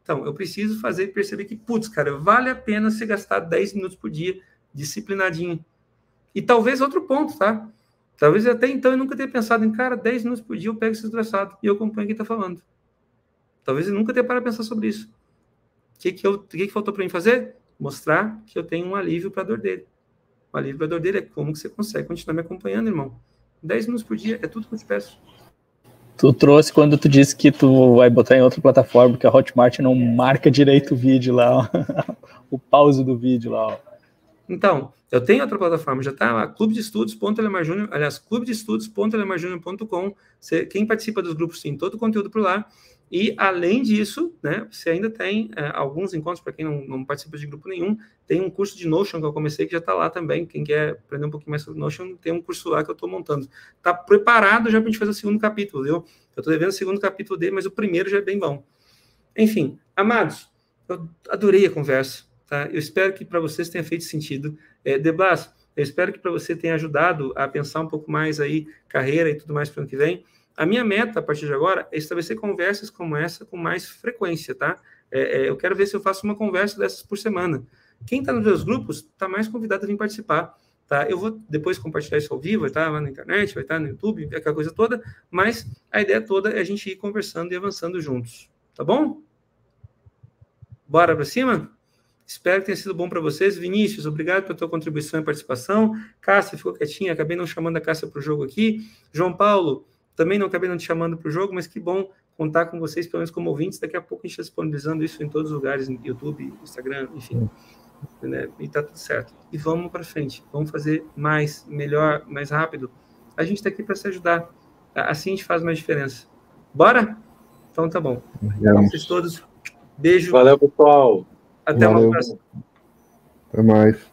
Então, eu preciso fazer perceber que, putz, cara, vale a pena você gastar 10 minutos por dia disciplinadinho. E talvez outro ponto, tá? Talvez até então eu nunca tenha pensado em, cara, 10 minutos por dia eu pego esse desgraçado e eu acompanho quem tá falando. Talvez eu nunca tenha parado a pensar sobre isso. O que faltou para mim fazer? Mostrar que eu tenho um alívio para a dor dele. O alívio para a dor dele é como que você consegue continuar me acompanhando, irmão. 10 minutos por dia é tudo que eu te peço. Tu trouxe quando tu disse que tu vai botar em outra plataforma, que a Hotmart não marca direito o vídeo lá, ó. O pause do vídeo lá, ó. Então, eu tenho outra plataforma, já está lá, clubedeestudos.elemarjunior, aliás, clubedeestudos.elemarjunior.com. Quem participa dos grupos tem todo o conteúdo por lá. E, além disso, né, você ainda tem alguns encontros, para quem não participa de grupo nenhum, tem um curso de Notion que eu comecei, que já está lá também. Quem quer aprender um pouquinho mais sobre Notion, tem um curso lá que eu estou montando. Está preparado já para a gente fazer o segundo capítulo, viu? Eu estou devendo o segundo capítulo dele, mas o primeiro já é bem bom. Enfim, amados, eu adorei a conversa. Tá? Eu espero que para vocês tenha feito sentido. Deblas, eu espero que para você tenha ajudado a pensar um pouco mais aí, carreira e tudo mais para o ano que vem. A minha meta, a partir de agora, é estabelecer conversas como essa com mais frequência, tá? Eu quero ver se eu faço uma conversa dessas por semana. Quem está nos meus grupos está mais convidado a vir participar, tá? Eu vou depois compartilhar isso ao vivo, vai estar lá na internet, vai estar no YouTube, aquela coisa toda, mas a ideia toda é a gente ir conversando e avançando juntos, tá bom? Bora para cima? Espero que tenha sido bom para vocês. Vinícius, obrigado pela tua contribuição e participação. Cássia ficou quietinha, acabei não chamando a Cássia para o jogo aqui. João Paulo, também não acabei não te chamando para o jogo, mas que bom contar com vocês, pelo menos como ouvintes. Daqui a pouco a gente está disponibilizando isso em todos os lugares, no YouTube, Instagram, enfim. Né? E tá tudo certo. E vamos para frente. Vamos fazer mais, melhor, mais rápido. A gente está aqui para se ajudar. Assim a gente faz mais diferença. Bora? Então tá bom. Vocês todos, beijo. Valeu, pessoal. Até uma próxima. Até mais.